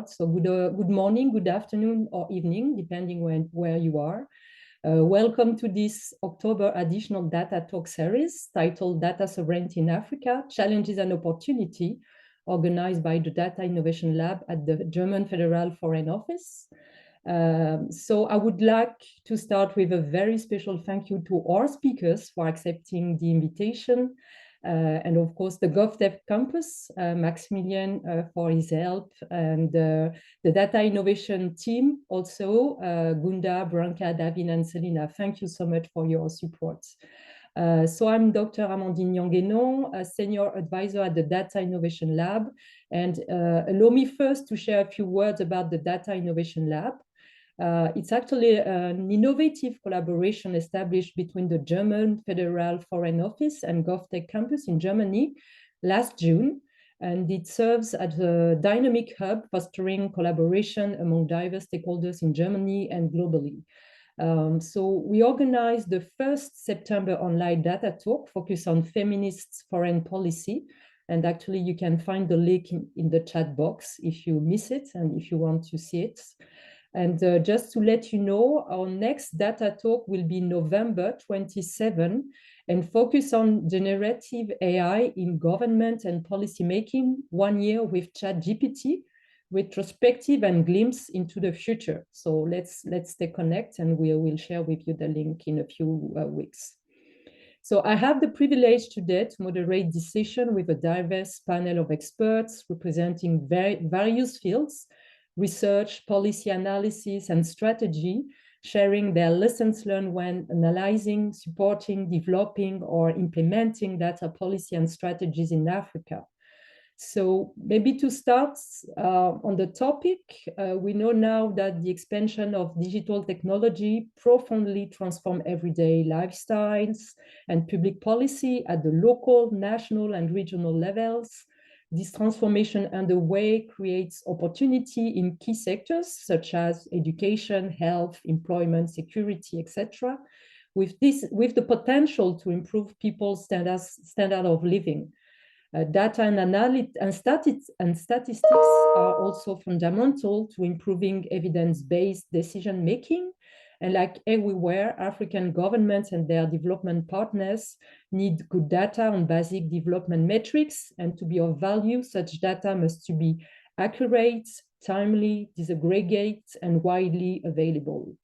start. So good morning, good afternoon, or evening, depending where you are. Welcome to this October additional data talk series titled Data Sovereignty in Africa, Challenges and Opportunity, organized by the Data Innovation Lab at the German Federal Foreign Office. So I would like to start with a very special thank you to our speakers for accepting the invitation. And of course, the GovDev campus, Maximilian for his help, and the data innovation team also, Gunda, Branka, Davin, and Selina. Thank you so much for your support. So I'm Dr. Amandine Yanguenon, a senior advisor at the Data Innovation Lab. And allow me first to share a few words about the Data Innovation Lab. It's actually an innovative collaboration established between the German Federal Foreign Office and GovTech campus in Germany last June, and it serves as a dynamic hub fostering collaboration among diverse stakeholders in Germany and globally. So we organized the first September online data talk focused on feminist foreign policy. And actually, you can find the link in the chat box if you miss it and if you want to see it. And just to let you know, our next data talk will be November 27 and focus on generative AI in government and policy making, 1 year with ChatGPT, retrospective and glimpse into the future. So let's stay connected, and we will share with you the link in a few weeks. So I have the privilege today to moderate this session with a diverse panel of experts representing various fields, research, policy analysis, and strategy, sharing their lessons learned when analyzing, supporting, developing, or implementing data policy and strategies in Africa. So maybe to start on the topic, we know now that the expansion of digital technology profoundly transforms everyday lifestyles and public policy at the local, national, and regional levels. This transformation underway creates opportunity in key sectors such as education, health, employment, security, etc., with the potential to improve people's standard of living. Data and statistics are also fundamental to improving evidence-based decision-making. And like everywhere, African governments and their development partners need good data on basic development metrics, and to be of value, such data must be accurate, timely, disaggregate, and widely available.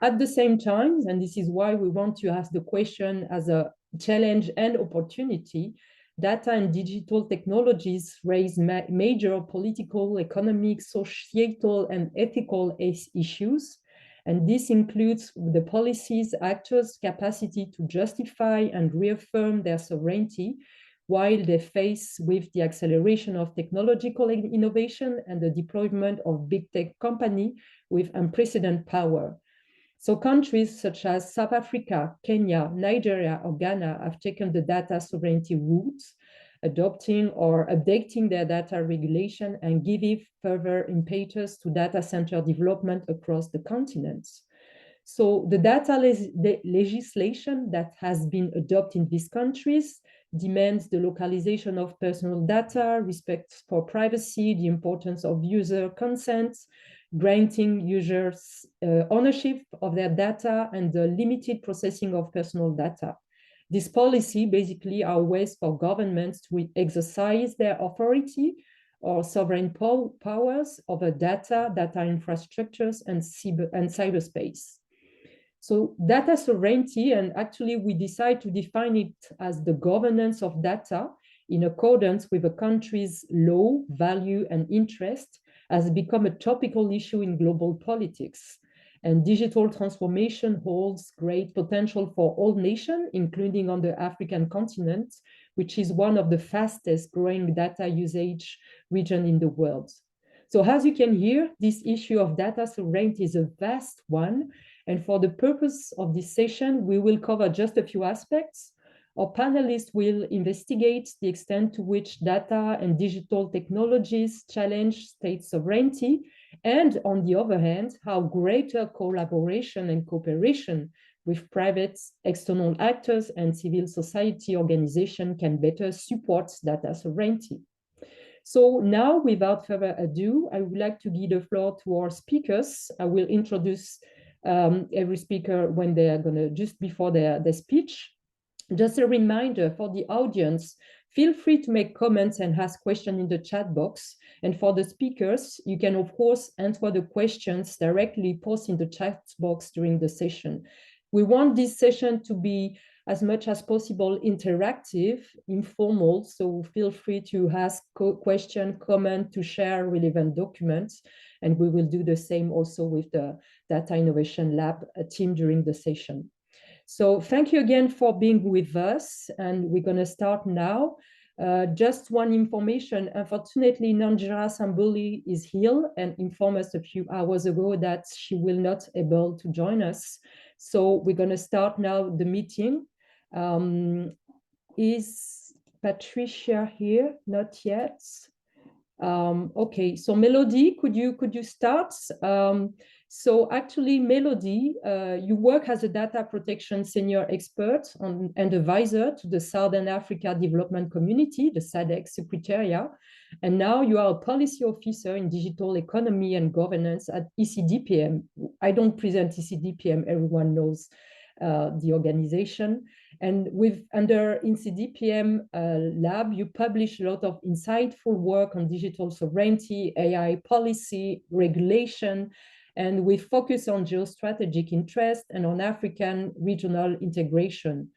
At the same time, and this is why we want to ask the question as a challenge and opportunity, data and digital technologies raise major political, economic, societal, and ethical issues. And this includes the policies, actors' capacity to justify and reaffirm their sovereignty while they face with the acceleration of technological innovation and the deployment of big tech companies with unprecedented power. So countries such as South Africa, Kenya, Nigeria, or Ghana have taken the data sovereignty route, adopting or updating their data regulation and giving further impetus to data center development across the continent. So the data legislation that has been adopted in these countries demands the localization of personal data, respect for privacy, the importance of user consent, granting users ownership of their data, and the limited processing of personal data. This policy basically are ways for governments to exercise their authority or sovereign powers over data infrastructures, and cyberspace. So data sovereignty, and actually we decide to define it as the governance of data in accordance with a country's law, value, and interest, has become a topical issue in global politics. And digital transformation holds great potential for all nations, including on the African continent, which is one of the fastest growing data usage region in the world. So as you can hear, this issue of data sovereignty is a vast one. And for the purpose of this session, we will cover just a few aspects. Our panelists will investigate the extent to which data and digital technologies challenge state sovereignty, and on the other hand, how greater collaboration and cooperation with private external actors and civil society organizations can better support data sovereignty. So now, without further ado, I would like to give the floor to our speakers. I will introduce every speaker when they are going to, just before their speech. Just a reminder for the audience, feel free to make comments and ask questions in the chat box. And for the speakers, you can, of course, answer the questions directly posted in the chat box during the session. We want this session to be as much as possible interactive, informal, so feel free to ask questions, comment, to share relevant documents, and we will do the same also with the Data Innovation Lab team during the session. So thank you again for being with us, and we're going to start now. Just one information, unfortunately, Nanjira Sambuli is ill and informed us a few hours ago that she will not able to join us. So we're going to start now the meeting. Is Patricia here? Not yet. Okay, so Melody, could you start? So actually, Melody, you work as a data protection senior expert and advisor to the Southern Africa Development Community, the SADC Secretariat, and now you are a policy officer in digital economy and governance at ECDPM. I don't present ECDPM, everyone knows the organization. And under ECDPM lab, you publish a lot of insightful work on digital sovereignty, AI policy, regulation, and we focus on geostrategic interest and on African regional integration.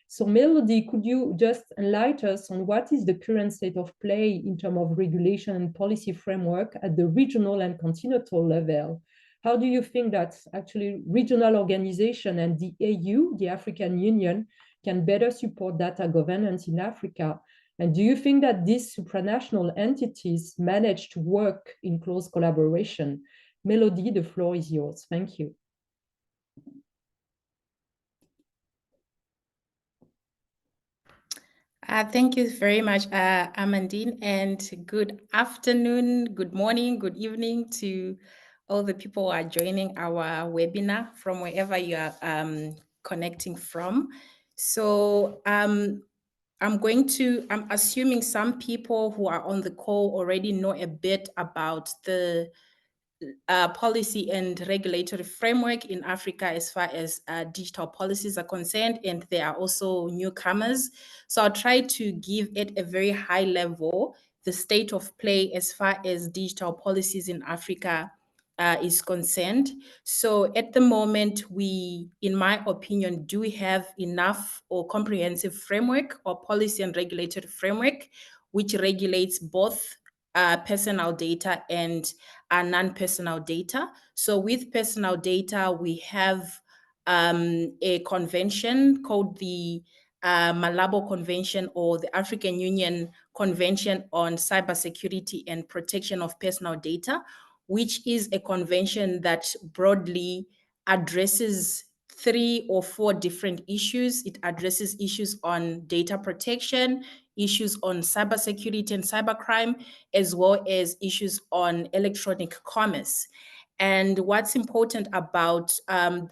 So Melody, could you just enlighten us on what is the current state of play in terms of regulation and policy framework at the regional and continental level? How do you think that actually regional organization and the AU, the African Union, can better support data governance in Africa? And do you think that these supranational entities manage to work in close collaboration? Melody, the floor is yours. Thank you. Thank you very much, Amandine, and good afternoon, good morning, good evening to all the people who are joining our webinar from wherever you are connecting from. So I'm assuming some people who are on the call already know a bit about the policy and regulatory framework in Africa as far as digital policies are concerned, and there are also newcomers. So I'll try to give at a very high level the state of play as far as digital policies in Africa is concerned. So at the moment, we, in my opinion, do have enough or comprehensive framework or policy and regulatory framework which regulates both personal data and non-personal data. So with personal data, we have a convention called the Malabo Convention, or the African Union Convention on Cybersecurity and Protection of Personal Data, which is a convention that broadly addresses 3 or 4 different issues. It addresses issues on data protection, issues on cybersecurity and cybercrime, as well as issues on electronic commerce. And what's important about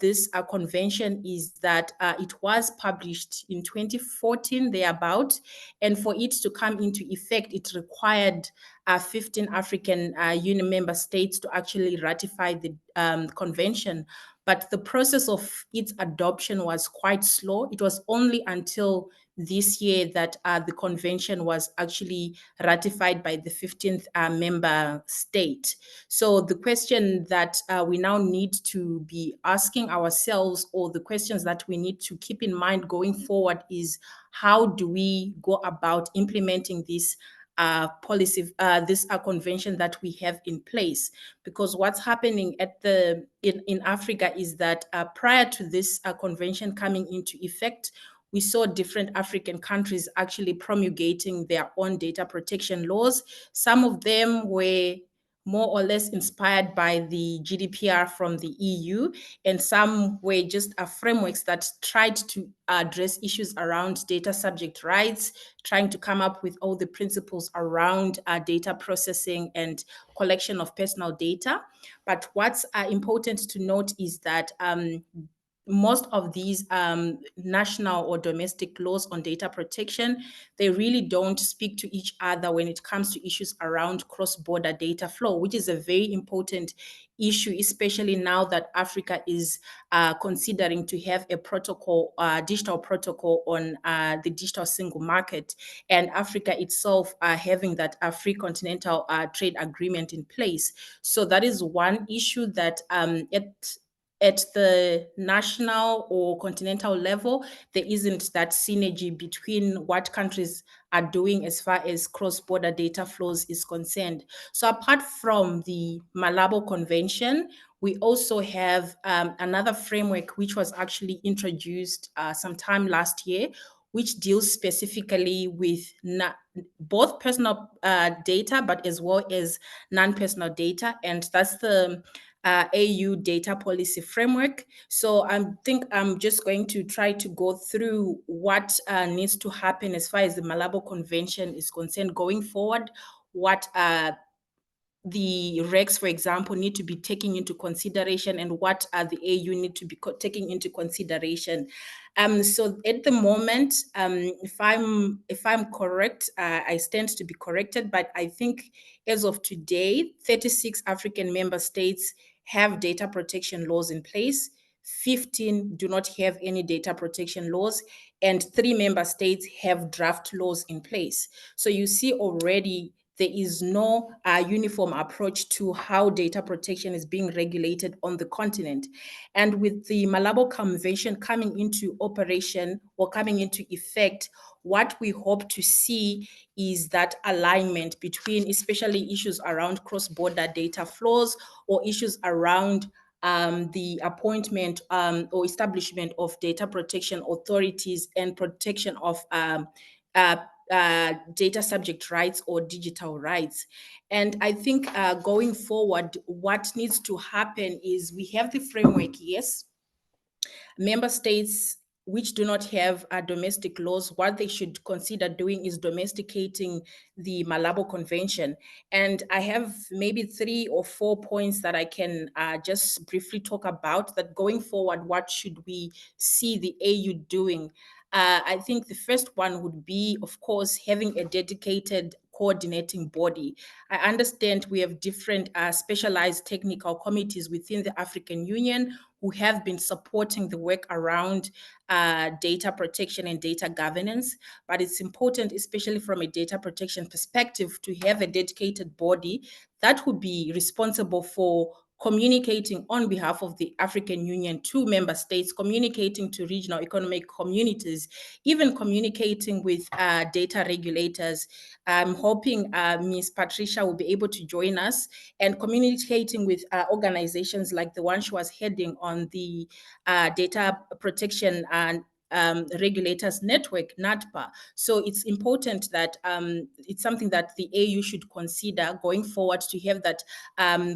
this convention is that it was published in 2014, thereabout, and for it to come into effect, it required 15 African Union member states to actually ratify the convention. But the process of its adoption was quite slow. It was only until this year that the convention was actually ratified by the 15th member state. So the question that we now need to be asking ourselves, or the questions that we need to keep in mind going forward, is how do we go about implementing this policy, this convention that we have in place? Because what's happening in Africa is that prior to this convention coming into effect, we saw different African countries actually promulgating their own data protection laws. Some of them were more or less inspired by the GDPR from the EU, and some were just frameworks that tried to address issues around data subject rights, trying to come up with all the principles around data processing and collection of personal data. But what's important to note is that most of these national or domestic laws on data protection, they really don't speak to each other when it comes to issues around cross-border data flow, which is a very important issue, especially now that Africa is considering to have a protocol, digital protocol on the digital single market, and Africa itself having that free continental trade agreement in place. So that is one issue that at the national or continental level, there isn't that synergy between what countries are doing as far as cross-border data flows is concerned. So apart from the Malabo Convention, we also have another framework which was actually introduced sometime last year, which deals specifically with both personal data, but as well as non-personal data. And that's the AU data policy framework. So I think I'm just going to try to go through what needs to happen as far as the Malabo Convention is concerned going forward, what the regs, for example, need to be taken into consideration, and what the AU need to be taking into consideration. So at the moment, if I'm correct, I stand to be corrected, but I think as of today, 36 African member states have data protection laws in place. 15 do not have any data protection laws, and 3 member states have draft laws in place. So you see already there is no uniform approach to how data protection is being regulated on the continent. And with the Malabo Convention coming into operation or coming into effect, what we hope to see is that alignment between especially issues around cross-border data flows or issues around the appointment or establishment of data protection authorities and protection of uh, data subject rights or digital rights. And I think going forward, what needs to happen is we have the framework, yes. Member states which do not have domestic laws, what they should consider doing is domesticating the Malabo Convention. And I have maybe 3 or 4 points that I can just briefly talk about, that going forward, what should we see the AU doing? I think the first one would be, of course, having a dedicated coordinating body. I understand we have different specialized technical committees within the African Union who have been supporting the work around data protection and data governance. But it's important, especially from a data protection perspective, to have a dedicated body that would be responsible for communicating on behalf of the African Union to member states, communicating to regional economic communities, even communicating with data regulators. I'm hoping Ms. Patricia will be able to join us, and communicating with organizations like the one she was heading on the data protection and regulators network, NADPA. So it's important that it's something that the AU should consider going forward, to have that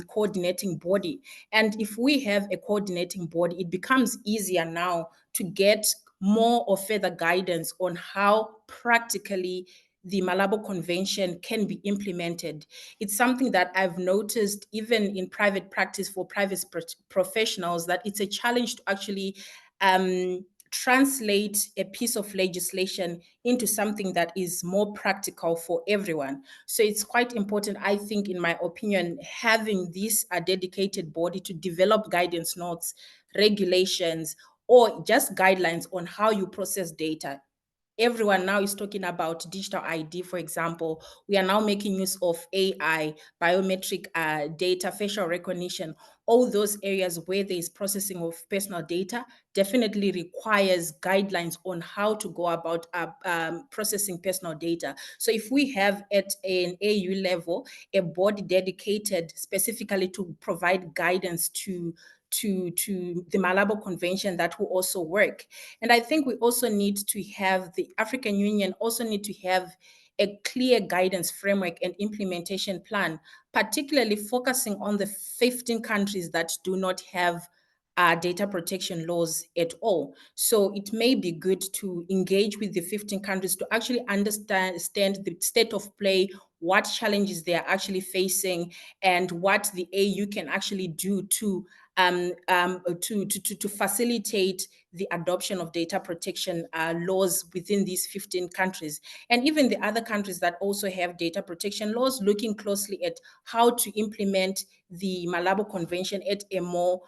coordinating body. And if we have a coordinating body, it becomes easier now to get more or further guidance on how practically the Malabo Convention can be implemented. It's something that I've noticed even in private practice for private professionals, that it's a challenge to actually translate a piece of legislation into something that is more practical for everyone. So it's quite important, I think, in my opinion, having this dedicated body to develop guidance notes, regulations, or just guidelines on how you process data. Everyone now is talking about digital ID, for example. We are now making use of AI, biometric data, facial recognition. All those areas where there is processing of personal data definitely requires guidelines on how to go about processing personal data. So if we have at an AU level a body dedicated specifically to provide guidance to the Malabo Convention, that will also work. And I think we also need to have, the African Union also need to have a clear guidance framework and implementation plan, particularly focusing on the 15 countries that do not have data protection laws at all. So it may be good to engage with the 15 countries to actually understand the state of play, what challenges they are actually facing, and what the AU can actually do to to facilitate the adoption of data protection laws within these 15 countries, and even the other countries that also have data protection laws, looking closely at how to implement the Malabo Convention at a more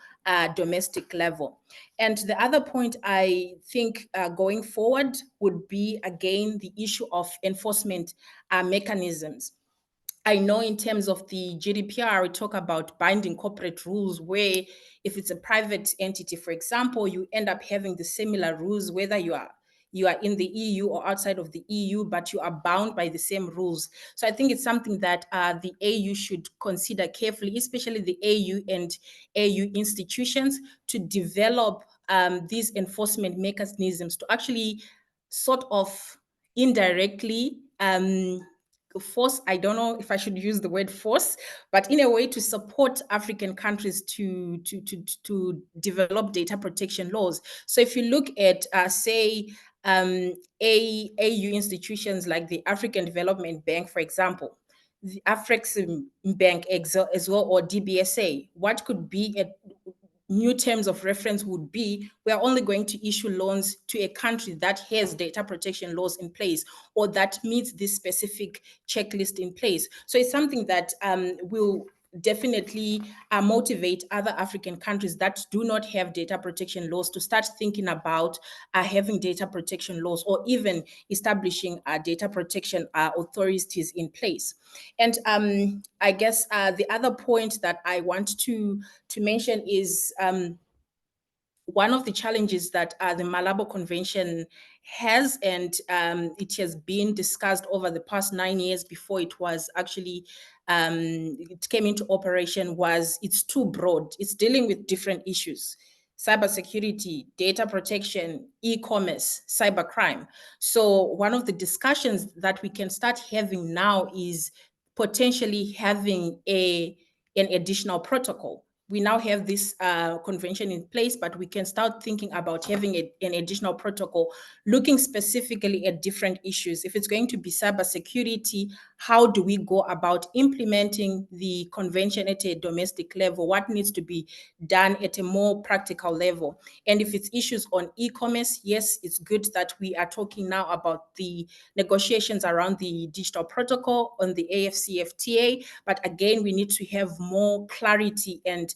domestic level. And the other point I think going forward would be, again, the issue of enforcement mechanisms. I know in terms of the GDPR, we talk about binding corporate rules where if it's a private entity, for example, you end up having the similar rules, whether you are in the EU or outside of the EU, but you are bound by the same rules. So I think it's something that the AU should consider carefully, especially the AU and AU institutions, to develop these enforcement mechanisms to actually sort of indirectly force, I don't know if I should use the word force, but in a way to support African countries to develop data protection laws. So if you look at, say, AU institutions like the African Development Bank, for example, the Afrexim Bank as well, or DBSA, what could be a new terms of reference would be, we are only going to issue loans to a country that has data protection laws in place or that meets this specific checklist in place. So it's something that will definitely motivate other African countries that do not have data protection laws to start thinking about having data protection laws or even establishing data protection authorities in place. And I guess the other point that I want to mention is one of the challenges that the Malabo Convention has, and it has been discussed over the past 9 years before it was actually it came into operation, was it's too broad. It's dealing with different issues: cybersecurity, data protection, e-commerce, cybercrime. So one of the discussions that we can start having now is potentially having an additional protocol. We now have this convention in place, but we can start thinking about having an additional protocol looking specifically at different issues. If it's going to be cybersecurity, how do we go about implementing the convention at a domestic level? What needs to be done at a more practical level? And if it's issues on e-commerce, yes, it's good that we are talking now about the negotiations around the digital protocol on the AFCFTA. But again, we need to have more clarity and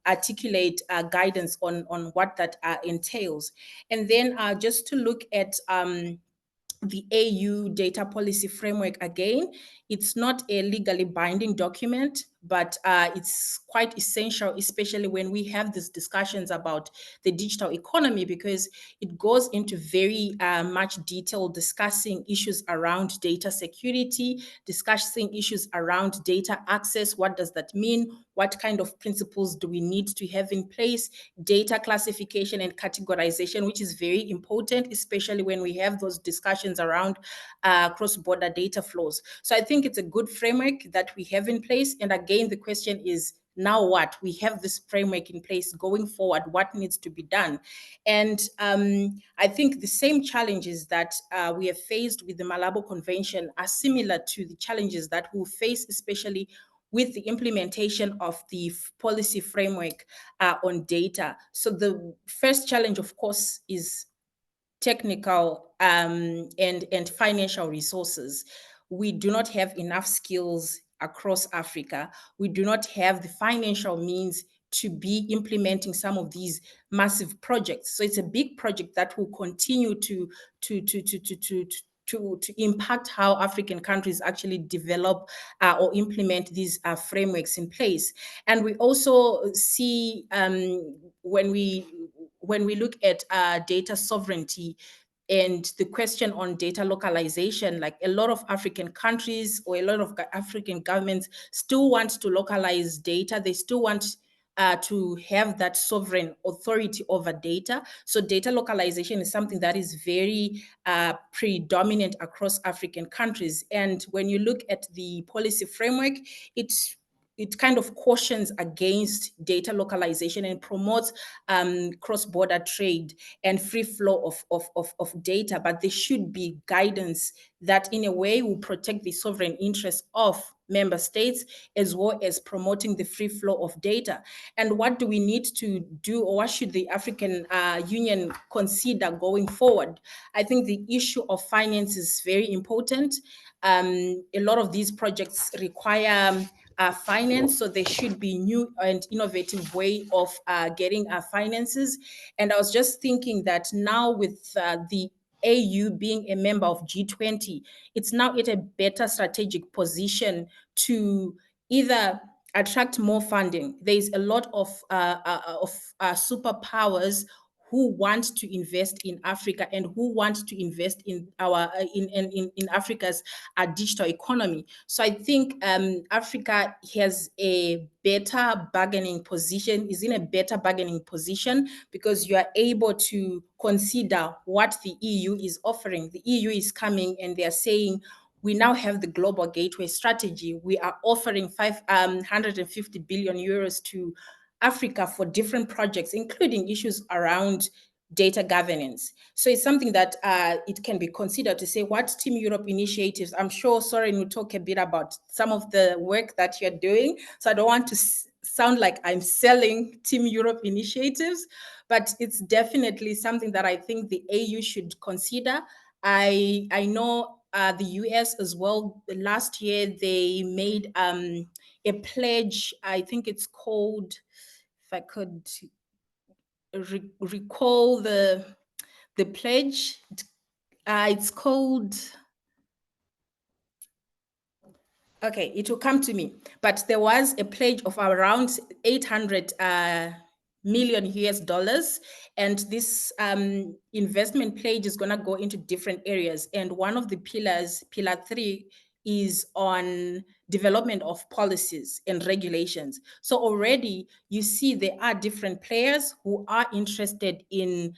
articulate guidance on what that entails. And then just to look at the AU data policy framework again, it's not a legally binding document, but it's quite essential, especially when we have these discussions about the digital economy, because it goes into very much detail discussing issues around data security, discussing issues around data access. What does that mean? What kind of principles do we need to have in place? Data classification and categorization, which is very important, especially when we have those discussions around cross-border data flows. So I think it's a good framework that we have in place. And again, the question is, now what? We have this framework in place. Going forward, what needs to be done? And I think the same challenges that we have faced with the Malabo Convention are similar to the challenges that we'll face, especially with the implementation of the policy framework on data. So the first challenge, of course, is technical and financial resources. We do not have enough skills across Africa. We do not have the financial means to be implementing some of these massive projects. So it's a big project that will continue to impact how African countries actually develop or implement these frameworks in place. And we also see when we look at data sovereignty and the question on data localization, like a lot of African countries or a lot of African governments still want to localize data. They still want to have that sovereign authority over data. So data localization is something that is very predominant across African countries. And when you look at the policy framework, it kind of cautions against data localization and promotes cross-border trade and free flow of data. But there should be guidance that in a way will protect the sovereign interests of member states, as well as promoting the free flow of data. And what do we need to do, or what should the African Union consider going forward? I think the issue of finance is very important. A lot of these projects require finance, so there should be new and innovative way of getting finances. And I was just thinking that now with the AU being a member of G20, it's now at a better strategic position to either attract more funding. There is a lot of superpowers who want to invest in Africa and who want to invest in our in Africa's digital economy. So I think Africa has a better bargaining position, is in a better bargaining position, because you are able to consider what the EU is offering. The EU is coming and they are saying, we now have the global gateway strategy. We are offering 550 billion euros to Africa for different projects, including issues around data governance. So it's something that it can be considered to say what Team Europe initiatives. I'm sure Soren will talk a bit about some of the work that you're doing. So I don't want to sound like I'm selling Team Europe initiatives, but it's definitely something that I think the AU should consider. I know the US as well. Last year they made a pledge. I think it's called, if I could recall the pledge, it's called, okay, it will come to me, but there was a pledge of around 800 million US dollars, and this investment pledge is going to go into different areas, and one of the pillars, pillar 3, is on development of policies and regulations. So already you see there are different players who are interested in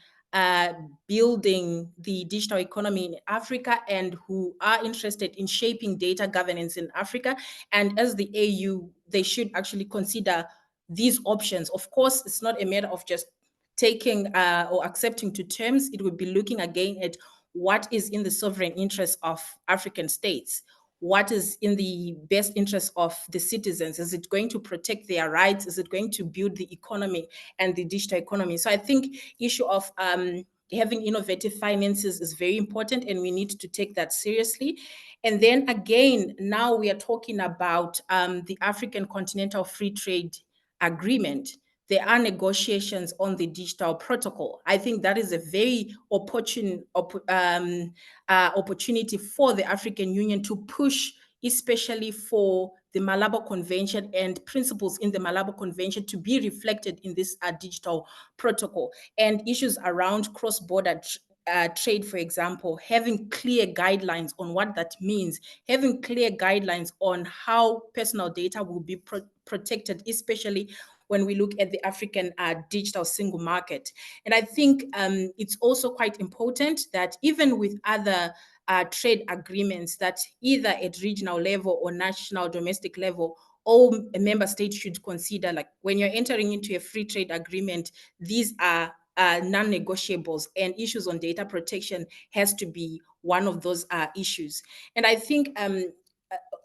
building the digital economy in Africa and who are interested in shaping data governance in Africa. And as the AU, they should actually consider these options. Of course, it's not a matter of just taking or accepting to terms. It would be looking again at what is in the sovereign interest of African states. What is in the best interest of the citizens? Is it going to protect their rights? Is it going to build the economy and the digital economy? So I think issue of having innovative finances is very important, and we need to take that seriously. And then again, now we are talking about the African Continental Free Trade Agreement. There are negotiations on the digital protocol. I think that is a very opportunity for the African Union to push, especially for the Malabo Convention and principles in the Malabo Convention to be reflected in this digital protocol, and issues around cross-border trade, for example, having clear guidelines on what that means, having clear guidelines on how personal data will be protected, especially when we look at the African digital single market. And I think it's also quite important that even with other trade agreements, that either at regional level or national domestic level, all member states should consider, like when you're entering into a free trade agreement, these are non-negotiables, and issues on data protection has to be one of those issues. And I think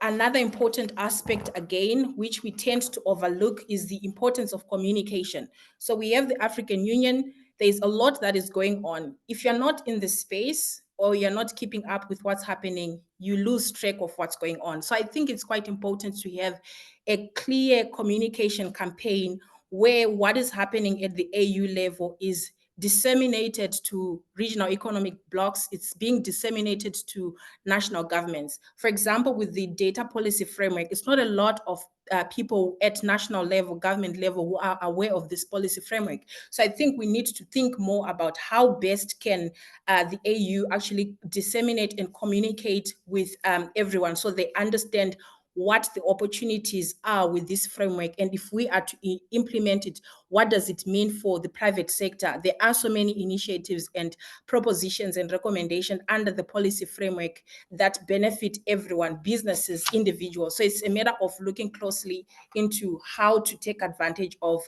another important aspect, again, which we tend to overlook, is the importance of communication. So we have the African Union. There's a lot that is going on. If you're not in the space or you're not keeping up with what's happening, you lose track of what's going on. So I think it's quite important to have a clear communication campaign where what is happening at the AU level is disseminated to regional economic blocks. It's being disseminated to national governments. For example, with the data policy framework, it's not a lot of people at national level, government level, who are aware of this policy framework. So I think we need to think more about how best can the AU actually disseminate and communicate with everyone, so they understand what the opportunities are with this framework, and if we are to implement it, what does it mean for the private sector? There are so many initiatives and propositions and recommendations under the policy framework that benefit everyone, businesses, individuals. So it's a matter of looking closely into how to take advantage of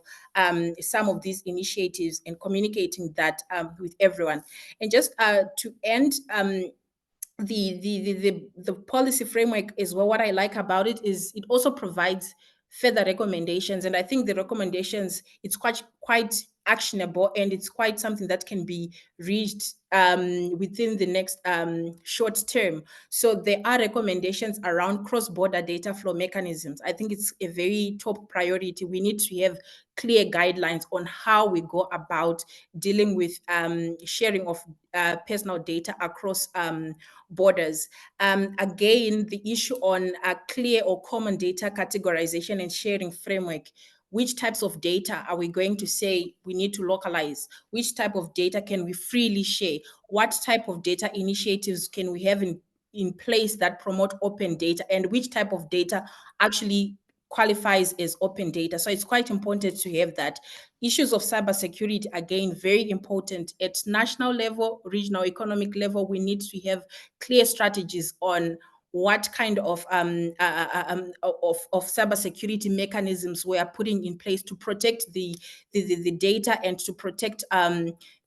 some of these initiatives and communicating that with everyone. And just to end, the policy framework is what I like about it is it also provides further recommendations, and I think the recommendations, it's quite actionable, and it's quite something that can be reached within the next short term. So there are recommendations around cross-border data flow mechanisms. I think it's a very top priority. We need to have clear guidelines on how we go about dealing with sharing of personal data across borders. Again, the issue on a clear or common data categorization and sharing framework. Which types of data are we going to say we need to localize? Which type of data can we freely share? What type of data initiatives can we have in place that promote open data? And which type of data actually qualifies as open data? So it's quite important to have that. Issues of cybersecurity, again, very important at national level, regional economic level. We need to have clear strategies on what kind of cybersecurity mechanisms we are putting in place to protect the data and to protect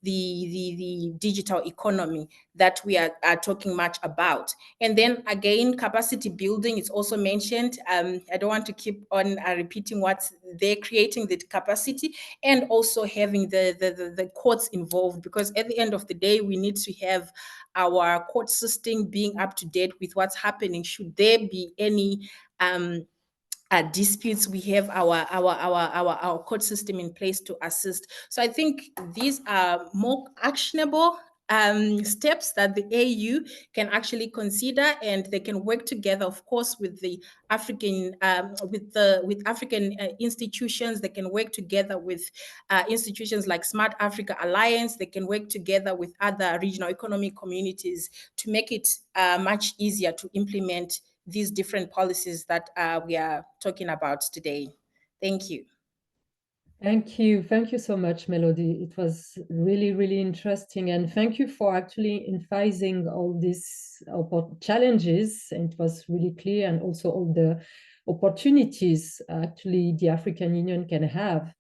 the digital economy that we are talking much about. And then again, capacity building is also mentioned. I don't want to keep on repeating what they're creating the capacity, and also having the courts involved, because at the end of the day, we need to have our court system being up to date with what's happening. Should there be any disputes, we have our court system in place to assist. So I think these are more actionable steps that the AU can actually consider, and they can work together, of course, with the African with African institutions. They can work together with institutions like Smart Africa Alliance. They can work together with other regional economic communities to make it much easier to implement these different policies that we are talking about today. Thank you. Thank you. Thank you so much, Melody. It was really, really interesting. And thank you for actually emphasizing all these challenges. And it was really clear, and also all the opportunities actually the African Union can have.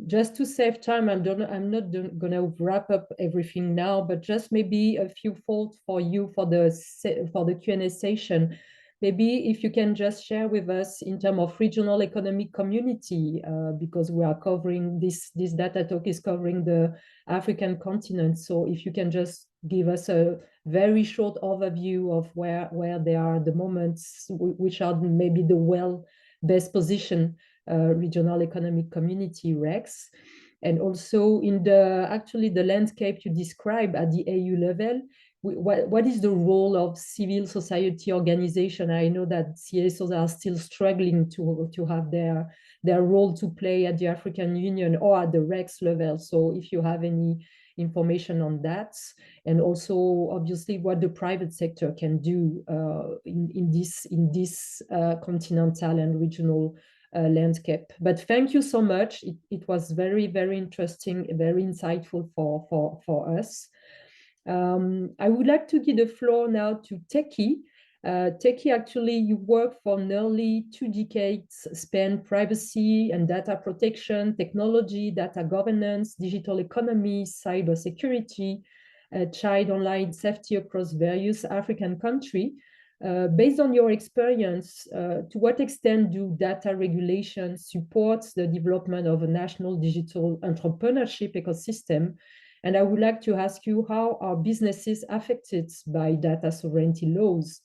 Just to save time, I'm not going to wrap up everything now, but just maybe a few thoughts for you for the Q&A session. Maybe if you can just share with us in terms of regional economic community, because we are covering this data talk is covering the African continent. So if you can just give us a very short overview of where there are the moments, which are maybe the best position regional economic community REX. And also in the landscape you describe at the AU level, what is the role of civil society organization? I know that CSOs are still struggling to have their role to play at the African Union or at the REX level. So if you have any information on that, and also obviously what the private sector can do in this continental and regional landscape. But thank you so much. It was very, very interesting, very insightful for us. I would like to give the floor now to Teki. Teki, actually, you work for nearly 2 decades, span privacy and data protection, technology, data governance, digital economy, cybersecurity, child online safety across various African countries. Based on your experience, to what extent do data regulations support the development of a national digital entrepreneurship ecosystem? And I would like to ask you, how are businesses affected by data sovereignty laws?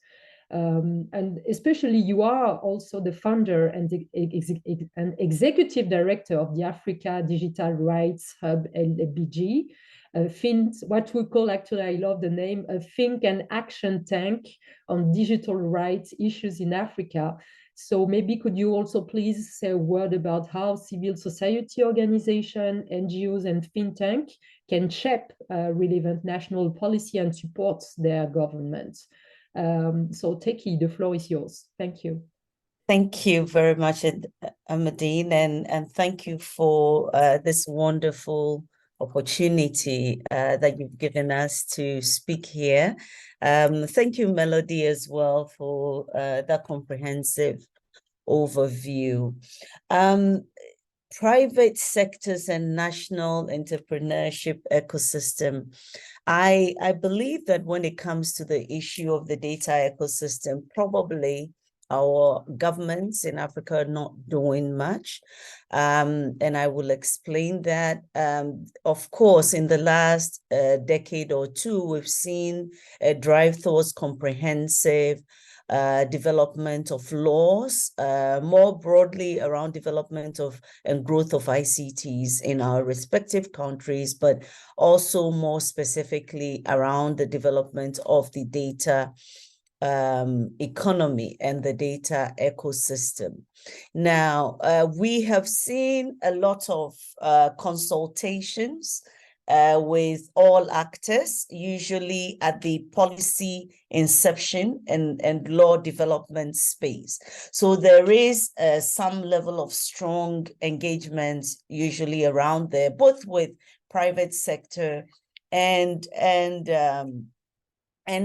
And especially, you are also the founder and executive director of the Africa Digital Rights Hub, LBG, what we call, actually, I love the name, a think and action tank on digital rights issues in Africa. So maybe could you also please say a word about how civil society organization, NGOs, and think tank can shape relevant national policy and support their governments? So Teki, the floor is yours. Thank you. Thank you very much, Amadine, and thank you for this wonderful opportunity that you've given us to speak here. Thank you, Melody, as well, for that comprehensive overview. private sectors and national entrepreneurship ecosystem. I believe that when it comes to the issue of the data ecosystem, probably our governments in Africa are not doing much. And I will explain that. Of course, in the last decade or two, we've seen a drive towards comprehensive development of laws, more broadly around development of and growth of ICTs in our respective countries, but also more specifically around the development of the data economy and the data ecosystem. Now, we have seen a lot of consultations with all actors, usually at the policy inception and law development space. So there is some level of strong engagement usually around there, both with private sector and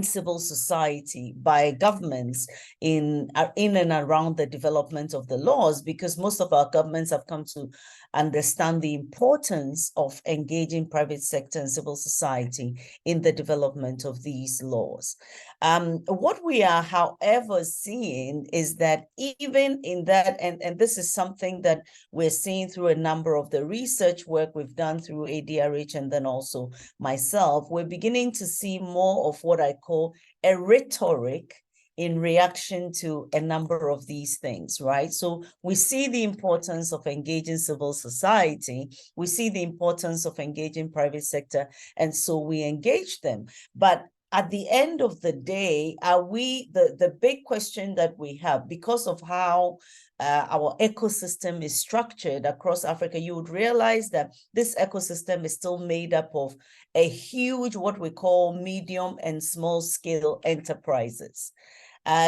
civil society by governments in and around the development of the laws, because most of our governments have come to understand the importance of engaging private sector and civil society in the development of these laws. What we are, however, seeing is that even in that, and this is something that we're seeing through a number of the research work we've done through ADRH and then also myself, we're beginning to see more of what I call a rhetoric in reaction to a number of these things, right? So we see the importance of engaging civil society, we see the importance of engaging private sector, and so we engage them. But at the end of the day, are we, the big question that we have, because of how our ecosystem is structured across Africa, you would realize that this ecosystem is still made up of a huge, what we call medium and small scale enterprises.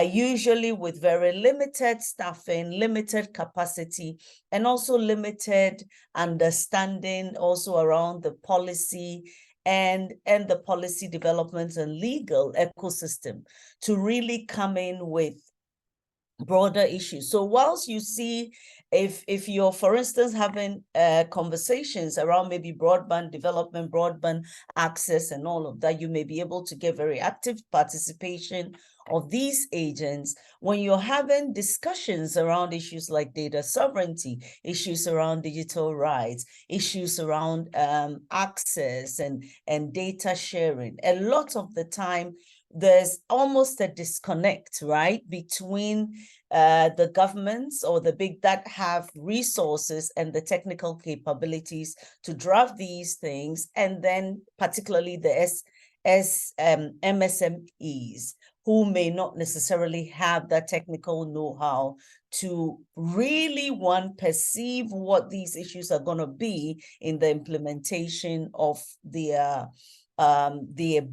Usually with very limited staffing, limited capacity, and also limited understanding also around the policy and the policy development and legal ecosystem to really come in with broader issues. So whilst you see, if you're, for instance, having conversations around maybe broadband development, broadband access and all of that, you may be able to get very active participation of these agents. When you're having discussions around issues like data sovereignty, issues around digital rights, issues around access and data sharing, a lot of the time, there's almost a disconnect, right, between the governments or the big that have resources and the technical capabilities to draft these things, and then particularly the MSMEs, who may not necessarily have that technical know-how to really, perceive what these issues are going to be in the implementation of the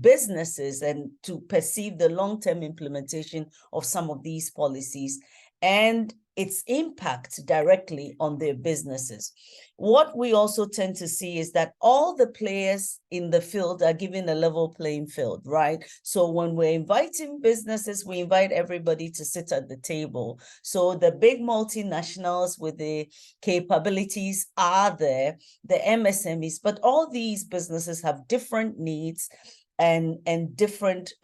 businesses, and to perceive the long-term implementation of some of these policies and its impact directly on their businesses. What we also tend to see is that all the players in the field are given a level playing field, right? So when we're inviting businesses, we invite everybody to sit at the table. So the big multinationals with the capabilities are there, the MSMEs, but all these businesses have different needs and different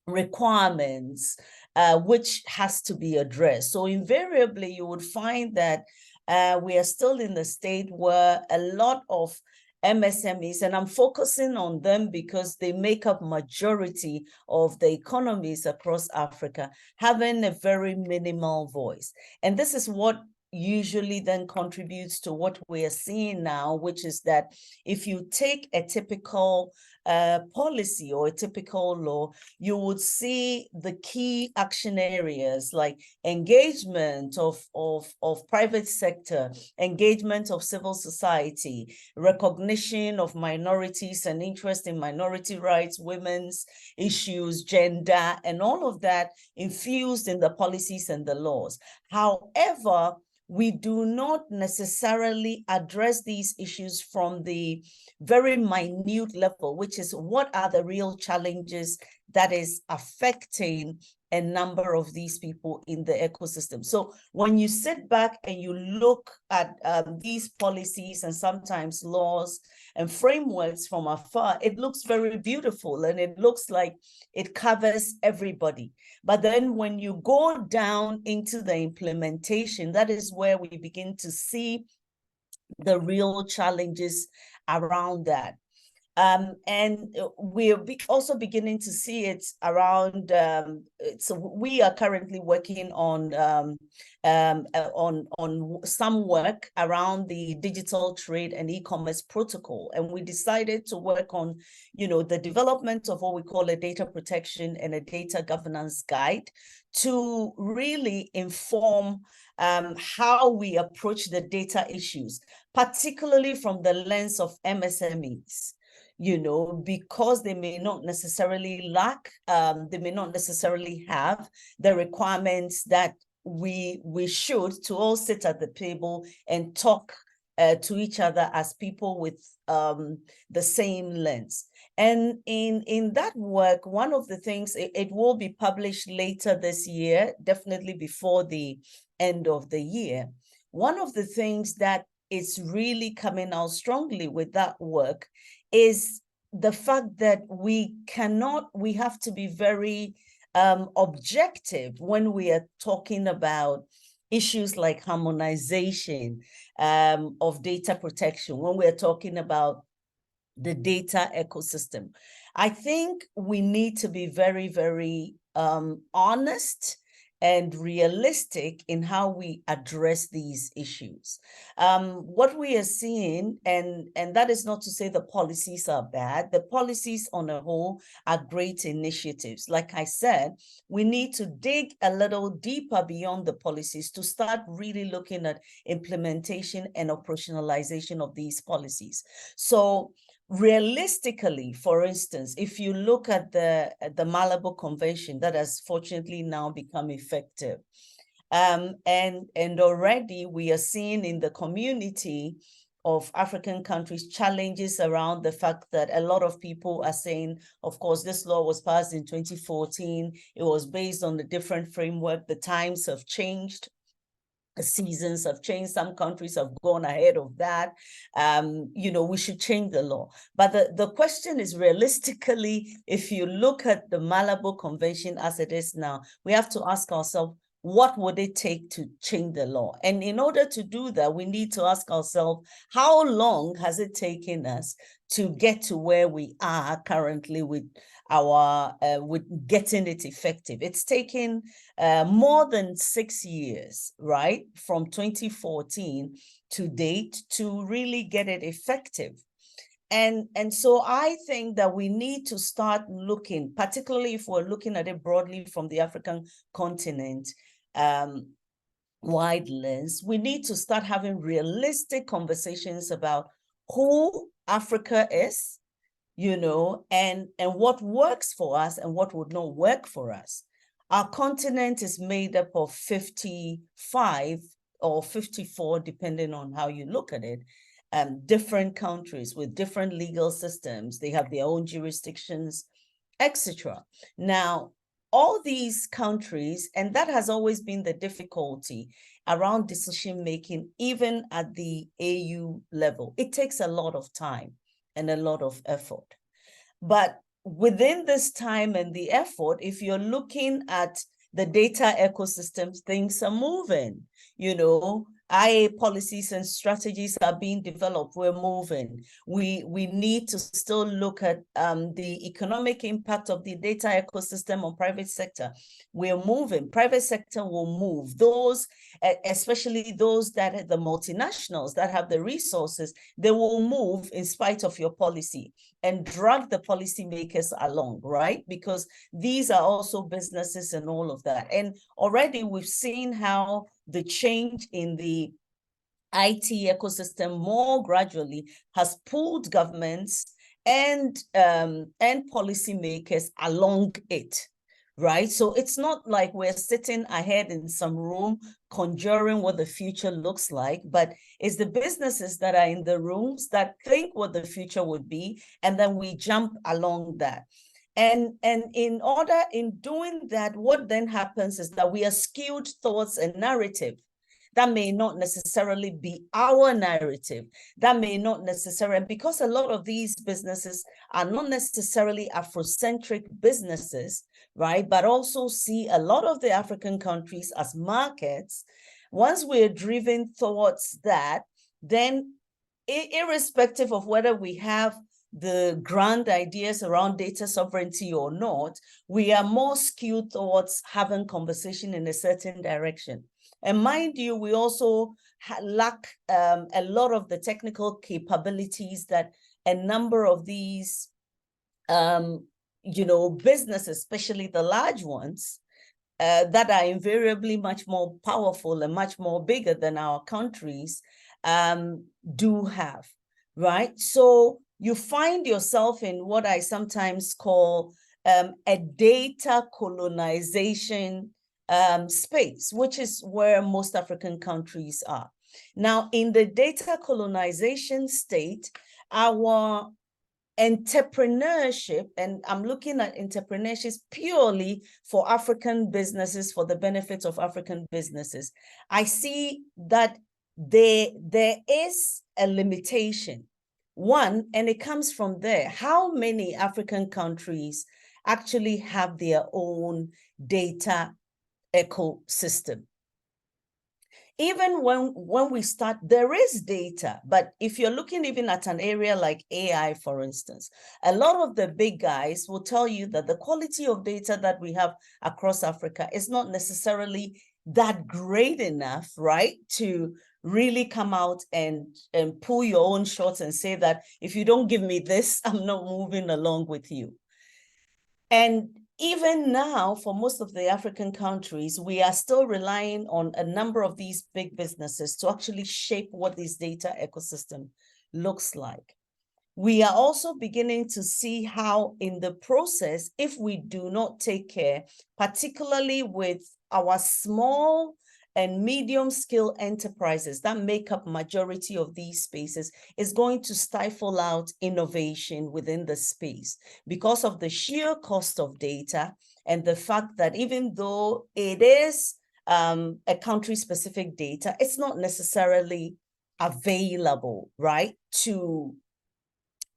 requirements, which has to be addressed. So invariably, you would find that we are still in the state where a lot of MSMEs, and I'm focusing on them because they make up majority of the economies across Africa, having a very minimal voice. And this is what usually then contributes to what we are seeing now, which is that if you take a typical policy or a typical law, you would see the key action areas like engagement of private sector, engagement of civil society, recognition of minorities and interest in minority rights, women's issues, gender, and all of that infused in the policies and the laws. However, we do not necessarily address these issues from the very minute level, which is what are the real challenges that is affecting a number of these people in the ecosystem. So when you sit back and you look at these policies and sometimes laws and frameworks from afar, it looks very beautiful and it looks like it covers everybody. But then when you go down into the implementation, that is where we begin to see the real challenges around that. And we're also beginning to see it around. So we are currently working on some work around the digital trade and e-commerce protocol, and we decided to work on, the development of what we call a data protection and a data governance guide to really inform how we approach the data issues, particularly from the lens of MSMEs. Because they may not necessarily lack, they may not necessarily have the requirements that we should, to all sit at the table and talk to each other as people with the same lens. And in that work, one of the things, it will be published later this year, definitely before the end of the year. One of the things that is really coming out strongly with that work is the fact that we have to be very objective when we are talking about issues like harmonization of data protection, when we're talking about the data ecosystem. I think we need to be very, very honest and realistic in how we address these issues. What we are seeing, and that is not to say the policies are bad, the policies on a whole are great initiatives. Like I said, we need to dig a little deeper beyond the policies to start really looking at implementation and operationalization of these policies. So realistically, for instance, if you look at the Malabo Convention that has fortunately now become effective, and already we are seeing in the community of African countries challenges around the fact that a lot of people are saying, of course, this law was passed in 2014. It was based on a different framework. The times have changed. The seasons have changed. Some countries have gone ahead of that. We should change the law. But the question is, realistically, if you look at the Malabo Convention as it is now, we have to ask ourselves, what would it take to change the law? And in order to do that, we need to ask ourselves, how long has it taken us to get to where we are currently with with getting it effective? It's taken more than 6 years, right, from 2014 to date to really get it effective. And so I think that we need to start looking, particularly if we're looking at it broadly from the African continent, wide lens, we need to start having realistic conversations about who Africa is, and what works for us and what would not work for us. Our continent is made up of 55 or 54, depending on how you look at it, different countries with different legal systems. They have their own jurisdictions, etc. Now, all these countries, and that has always been the difficulty around decision-making, even at the AU level. It takes a lot of time and a lot of effort. But within this time and the effort, if you're looking at the data ecosystems, things are moving. IA policies and strategies are being developed. We're moving. We need to still look at the economic impact of the data ecosystem on private sector. We're moving. Private sector will move. Those, especially those that the multinationals that have the resources, they will move in spite of your policy and drag the policymakers along, right? Because these are also businesses and all of that. And already we've seen how the change in the IT ecosystem more gradually has pulled governments and policymakers along it, right? So it's not like we're sitting ahead in some room conjuring what the future looks like, but it's the businesses that are in the rooms that think what the future would be, and then we jump along that. And in doing that, what then happens is that we are skewed towards a narrative that may not necessarily be our narrative, that may not necessarily, because a lot of these businesses are not necessarily Afrocentric businesses, right? But also see a lot of the African countries as markets. Once we're driven towards that, then irrespective of whether we have the grand ideas around data sovereignty or not, we are more skewed towards having conversation in a certain direction. And mind you, we also lack a lot of the technical capabilities that a number of these, businesses, especially the large ones, that are invariably much more powerful and much more bigger than our countries, do have, right? So you find yourself in what I sometimes call a data colonization space, which is where most African countries are. Now, in the data colonization state, our entrepreneurship, and I'm looking at entrepreneurship purely for African businesses, for the benefit of African businesses, I see that there is a limitation. One, and it comes from there, how many African countries actually have their own data ecosystem? Even when we start, there is data, but if you're looking even at an area like AI, for instance, a lot of the big guys will tell you that the quality of data that we have across Africa is not necessarily that great enough, right, to really come out and pull your own shots and say that if you don't give me this, I'm not moving along with you. And even now, for most of the African countries, we are still relying on a number of these big businesses to actually shape what this data ecosystem looks like. We are also beginning to see how in the process, if we do not take care, particularly with our small and medium-scale enterprises that make up majority of these spaces, is going to stifle out innovation within the space because of the sheer cost of data and the fact that even though it is a country-specific data, it's not necessarily available, right, to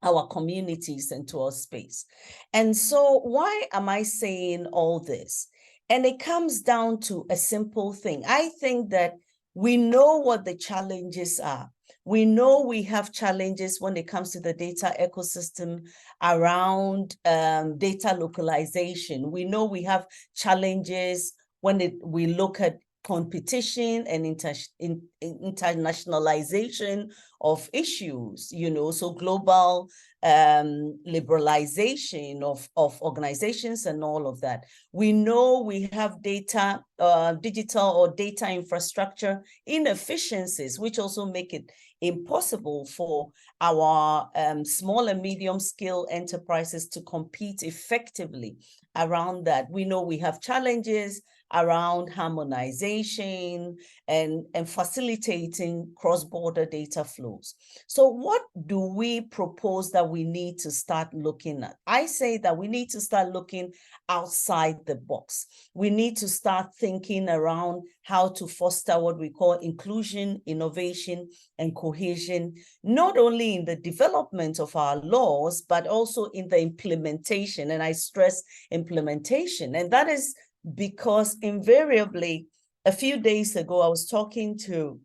our communities and to our space. And so why am I saying all this? And it comes down to a simple thing. I think that we know what the challenges are. We know we have challenges when it comes to the data ecosystem around data localization. We know we have challenges when we look at competition and internationalization of issues, so global liberalization of organizations and all of that. We know we have data, digital or data infrastructure inefficiencies, which also make it impossible for our small and medium scale enterprises to compete effectively around that. We know we have challenges around harmonization and facilitating cross-border data flows. So what do we propose that we need to start looking at? I say that we need to start looking outside the box. We need to start thinking around how to foster what we call inclusion, innovation, and cohesion, not only in the development of our laws, but also in the implementation. And I stress implementation. And that is because invariably, a few days ago, I was talking to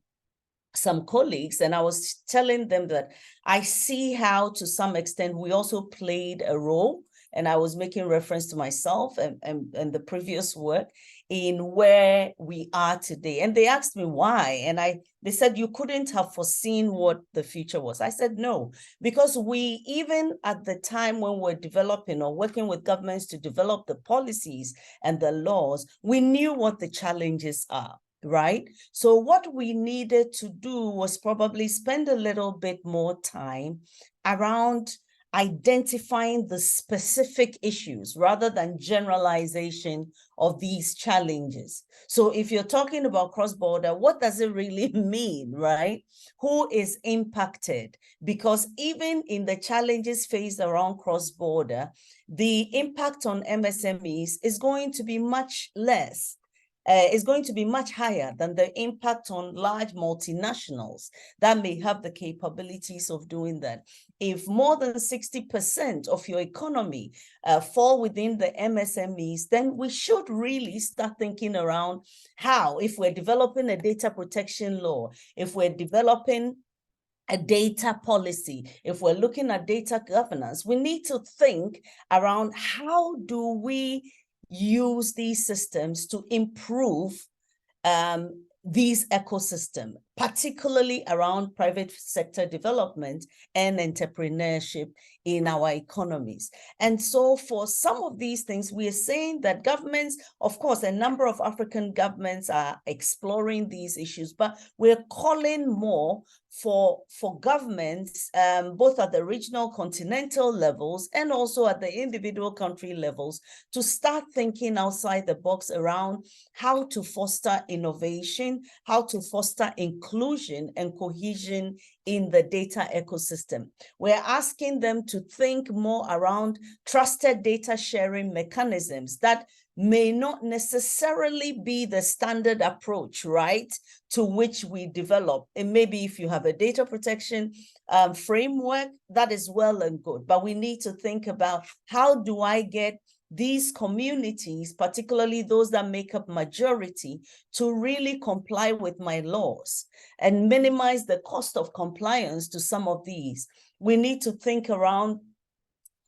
some colleagues and I was telling them that I see how to some extent we also played a role, and I was making reference to myself and the previous work in where we are today. And they asked me why, and they said, you couldn't have foreseen what the future was. I said, no, because we, even at the time when we're developing or working with governments to develop the policies and the laws, we knew what the challenges are, right? So what we needed to do was probably spend a little bit more time around identifying the specific issues rather than generalization of these challenges. So if you're talking about cross-border, what does it really mean, right? Who is impacted? Because even in the challenges faced around cross-border, the impact on MSMEs is going to be much less. Is going to be much higher than the impact on large multinationals that may have the capabilities of doing that. If more than 60% of your economy fall within the MSMEs, then we should really start thinking around how, if we're developing a data protection law, if we're developing a data policy, if we're looking at data governance, we need to think around how do we use these systems to improve these ecosystems, particularly around private sector development and entrepreneurship in our economies. And so for some of these things, we are saying that governments, of course, a number of African governments are exploring these issues, but we're calling more for governments, both at the regional continental levels and also at the individual country levels, to start thinking outside the box around how to foster innovation, how to foster inclusion and cohesion in the data ecosystem. We're asking them to think more around trusted data sharing mechanisms that may not necessarily be the standard approach, right, to which we develop. And maybe if you have a data protection framework, that is well and good, but we need to think about how do I get these communities, particularly those that make up majority, to really comply with my laws and minimize the cost of compliance to some of these. We need to think around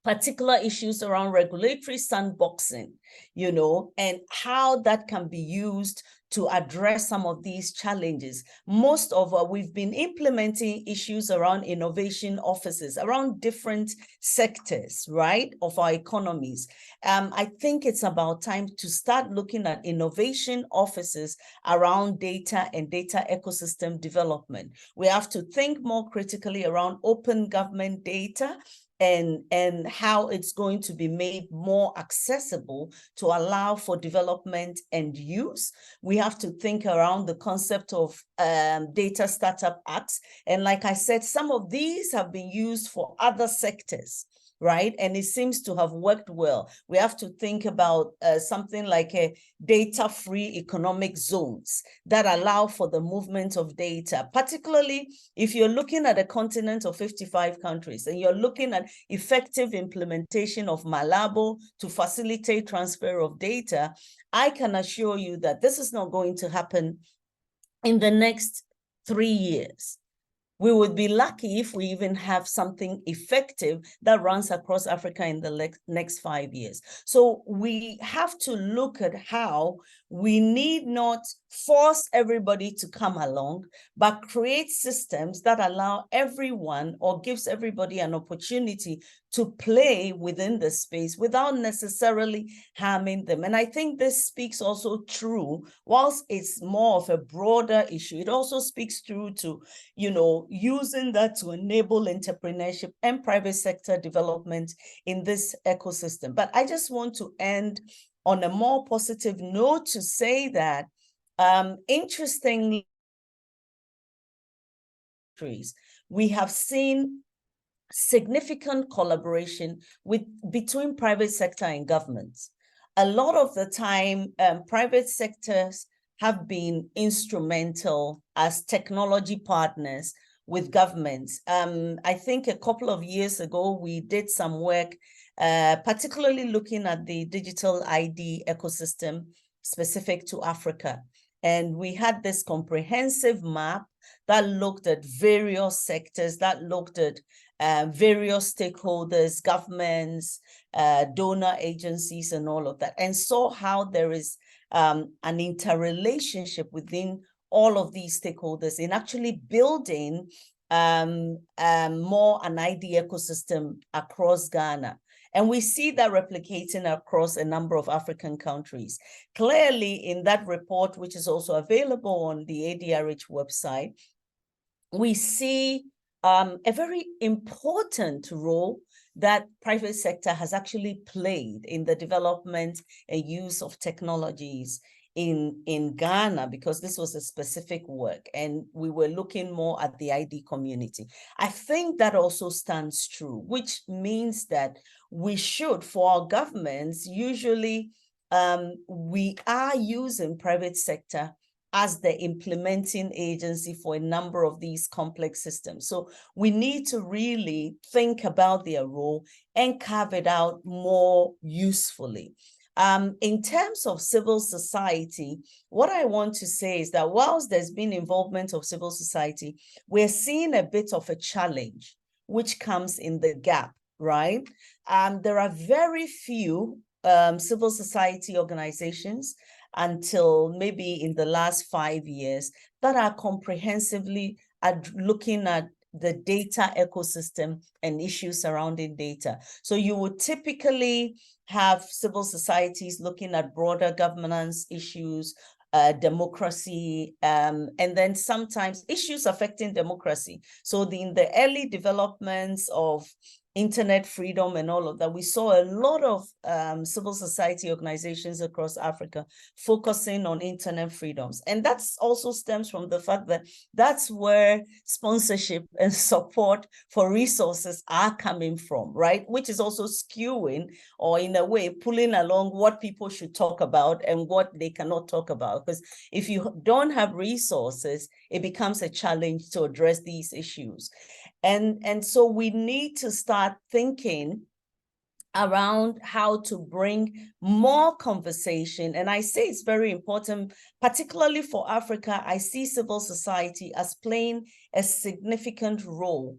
particular issues around regulatory sandboxing, you know, and how that can be used to address some of these challenges. Most of we've been implementing issues around innovation offices, around different sectors, right, of our economies. I think it's about time to start looking at innovation offices around data and data ecosystem development. We have to think more critically around open government data and how it's going to be made more accessible to allow for development and use. We have to think around the concept of data startup acts. And like I said, some of these have been used for other sectors, right? And it seems to have worked well. We have to think about something like a data-free economic zones that allow for the movement of data, particularly if you're looking at a continent of 55 countries and you're looking at effective implementation of Malabo to facilitate transfer of data. I can assure you that this is not going to happen in the next 3 years. We would be lucky if we even have something effective that runs across Africa in the next 5 years. So we have to look at how we need not force everybody to come along, but create systems that allow everyone or gives everybody an opportunity to play within the space without necessarily harming them. And I think this speaks also true, whilst it's more of a broader issue, it also speaks through to, you know, using that to enable entrepreneurship and private sector development in this ecosystem. But I just want to end on a more positive note to say that, interestingly, we have seen significant collaboration between private sector and governments. A lot of the time, private sectors have been instrumental as technology partners with governments. I think a couple of years ago, we did some work, particularly looking at the digital ID ecosystem specific to Africa. And we had this comprehensive map that looked at various sectors, that looked at various stakeholders, governments, donor agencies, and all of that, and saw how there is an interrelationship within all of these stakeholders in actually building more an ID ecosystem across Ghana. And we see that replicating across a number of African countries. Clearly, in that report, which is also available on the ADRH website, we see a very important role that private sector has actually played in the development and use of technologies in Ghana, because this was a specific work and we were looking more at the ID community. I think that also stands true, which means that we should, for our governments, usually we are using private sector as the implementing agency for a number of these complex systems. So we need to really think about their role and carve it out more usefully. In terms of civil society, what I want to say is that whilst there's been involvement of civil society, we're seeing a bit of a challenge, which comes in the gap, right? There are very few civil society organizations until maybe in the last 5 years that are comprehensively looking at the data ecosystem and issues surrounding data. So you would typically have civil societies looking at broader governance issues, democracy, and then sometimes issues affecting democracy. So in the early developments of internet freedom and all of that, we saw a lot of civil society organizations across Africa focusing on internet freedoms. And that's also stems from the fact that that's where sponsorship and support for resources are coming from, right? Which is also skewing, or in a way, pulling along what people should talk about and what they cannot talk about. Because if you don't have resources, it becomes a challenge to address these issues. And so we need to start thinking around how to bring more conversation. And I say it's very important, particularly for Africa. I see civil society as playing a significant role.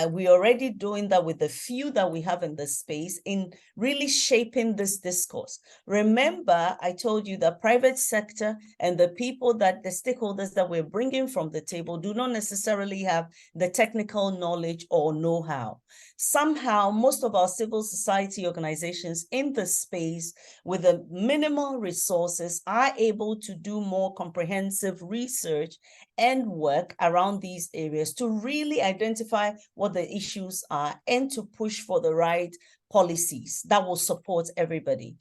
We're already doing that with the few that we have in this space in really shaping this discourse. Remember, I told you the private sector and the people that the stakeholders that we're bringing from the table do not necessarily have the technical knowledge or know-how. Somehow, most of our civil society organizations in the space with the minimal resources are able to do more comprehensive research and work around these areas to really identify what the issues are and to push for the right policies that will support everybody,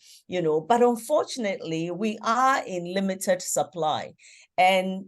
but unfortunately we are in limited supply, and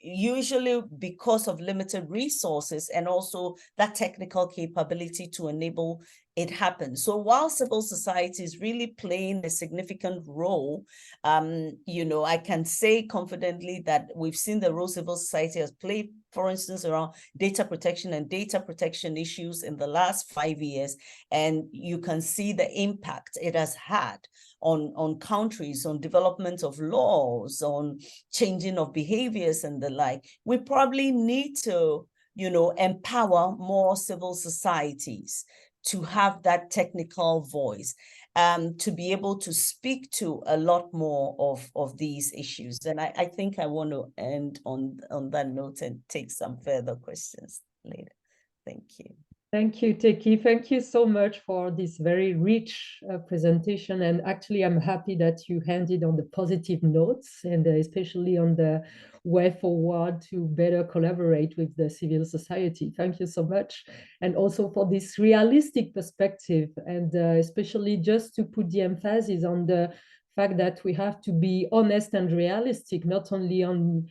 usually because of limited resources and also that technical capability to enable it happens. So while civil society is really playing a significant role, I can say confidently that we've seen the role civil society has played, for instance, around data protection and data protection issues in the last 5 years. And you can see the impact it has had on countries, on development of laws, on changing of behaviors and the like. We probably need to, empower more civil societies to have that technical voice, to be able to speak to a lot more of these issues. And I think I want to end on that note and take some further questions later. Thank you. Thank you, Teki. Thank you so much for this very rich presentation. And actually, I'm happy that you ended on the positive notes, and especially on the way forward to better collaborate with the civil society. Thank you so much. And also for this realistic perspective, and especially just to put the emphasis on the fact that we have to be honest and realistic, not only on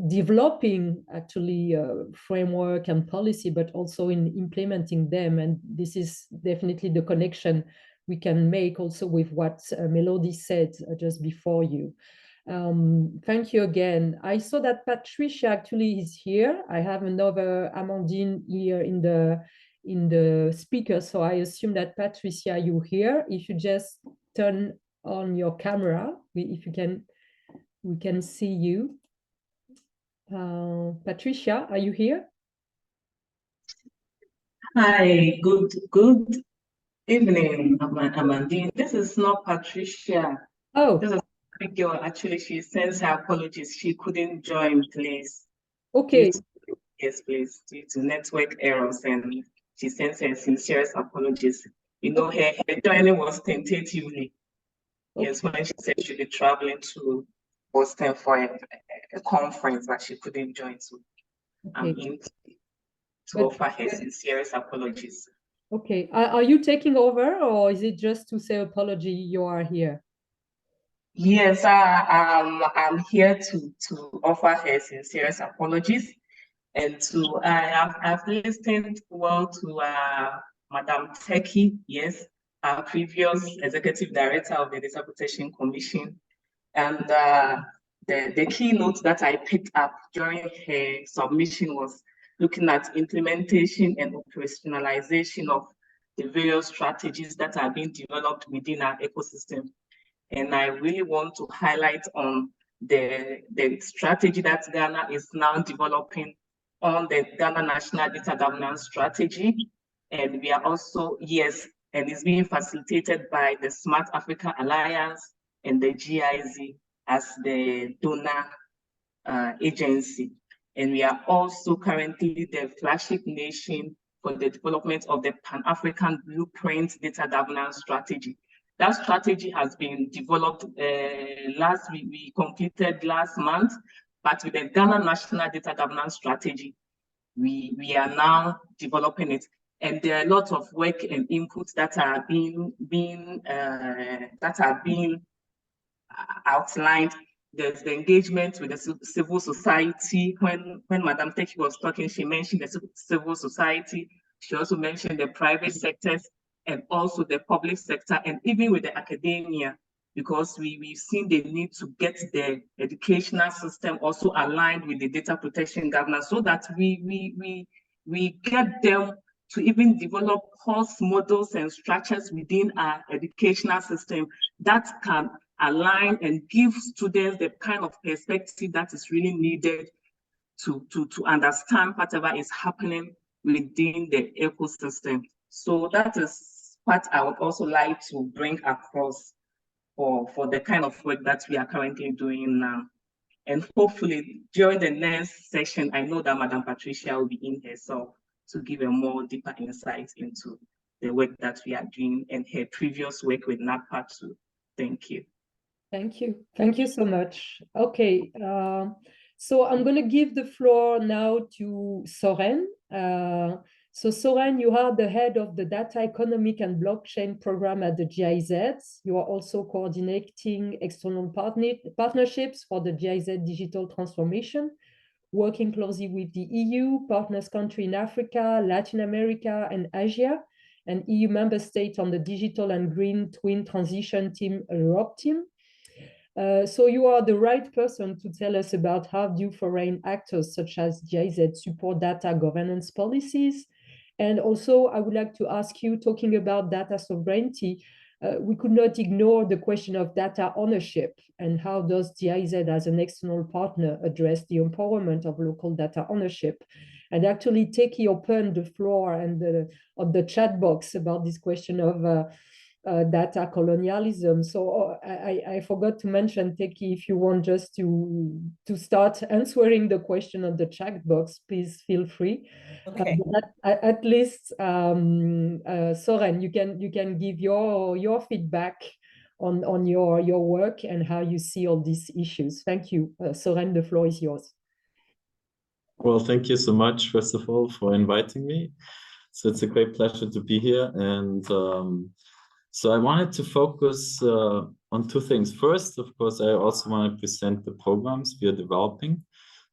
developing actually framework and policy, but also in implementing them. And this is definitely the connection we can make also with what Melody said just before you. Thank you again. I saw that Patricia actually is here. I have another Amandine here in the speaker, so I assume that Patricia, you're here. If you just turn on your camera, if you can, we can see you. Patricia, are you here? Hi, good evening, Amandine. This is not Patricia. Oh, this is a girl. Actually, she sends her apologies. She couldn't join, please. okay. Yes, please, due to network errors, and she sends her sincerest apologies. Her joining was tentatively. Okay. Yes, when she said she'd be traveling to Boston for a conference, but she couldn't join. So okay. I'm in. to offer her sincerest apologies. Okay, are you taking over, or is it just to say apology you are here? Yes, I'm here to offer her sincerest apologies, and I've listened well to Madam Teki, yes, our previous executive director of the Data Protection Commission, and the keynote that I picked up during her submission was looking at implementation and operationalization of the various strategies that are being developed within our ecosystem. And I really want to highlight on the strategy that Ghana is now developing on the Ghana National Data Governance Strategy. And we are also, yes, and it's being facilitated by the Smart Africa Alliance and the GIZ as the donor agency. And we are also currently the flagship nation for the development of the Pan-African Blueprint Data Governance Strategy. That strategy has been developed we completed last month, but with the Ghana National Data Governance Strategy, we are now developing it. And there are a lot of work and inputs that are being outlined. There's the engagement with the civil society. When Madam Teki was talking, she mentioned the civil society. She also mentioned the private sectors and also the public sector, and even with the academia, because we've seen the need to get the educational system also aligned with the data protection governance, so that we get them to even develop course models and structures within our educational system that can align and give students the kind of perspective that is really needed to understand whatever is happening within the ecosystem. So that is what I would also like to bring across for the kind of work that we are currently doing now. And hopefully during the next session, I know that Madam Patricia will be in herself to give a more deeper insight into the work that we are doing and her previous work with NAPA too. Thank you. Thank you. Thank you so much. Okay, so I'm going to give the floor now to Soren. So Soren, you are the head of the Data Economic and Blockchain program at the GIZ. You are also coordinating external partnerships for the GIZ digital transformation, working closely with the EU, partners country in Africa, Latin America, and Asia, and EU member states on the digital and green twin transition team, Europe team. So you are the right person to tell us about how do foreign actors such as GIZ support data governance policies. And also, I would like to ask you, talking about data sovereignty, we could not ignore the question of data ownership, and how does GIZ as an external partner address the empowerment of local data ownership? And actually, Teki opened the floor and of the chat box about this question of data colonialism. So I forgot to mention, Teki, if you want just to start answering the question on the chat box, please feel free. Okay. At least, Soren, you can give your feedback on your work and how you see all these issues. Thank you. Soren, the floor is yours. Well, thank you so much, first of all, for inviting me. So it's a great pleasure to be here. And so I wanted to focus on two things. First, of course, I also want to present the programs we are developing.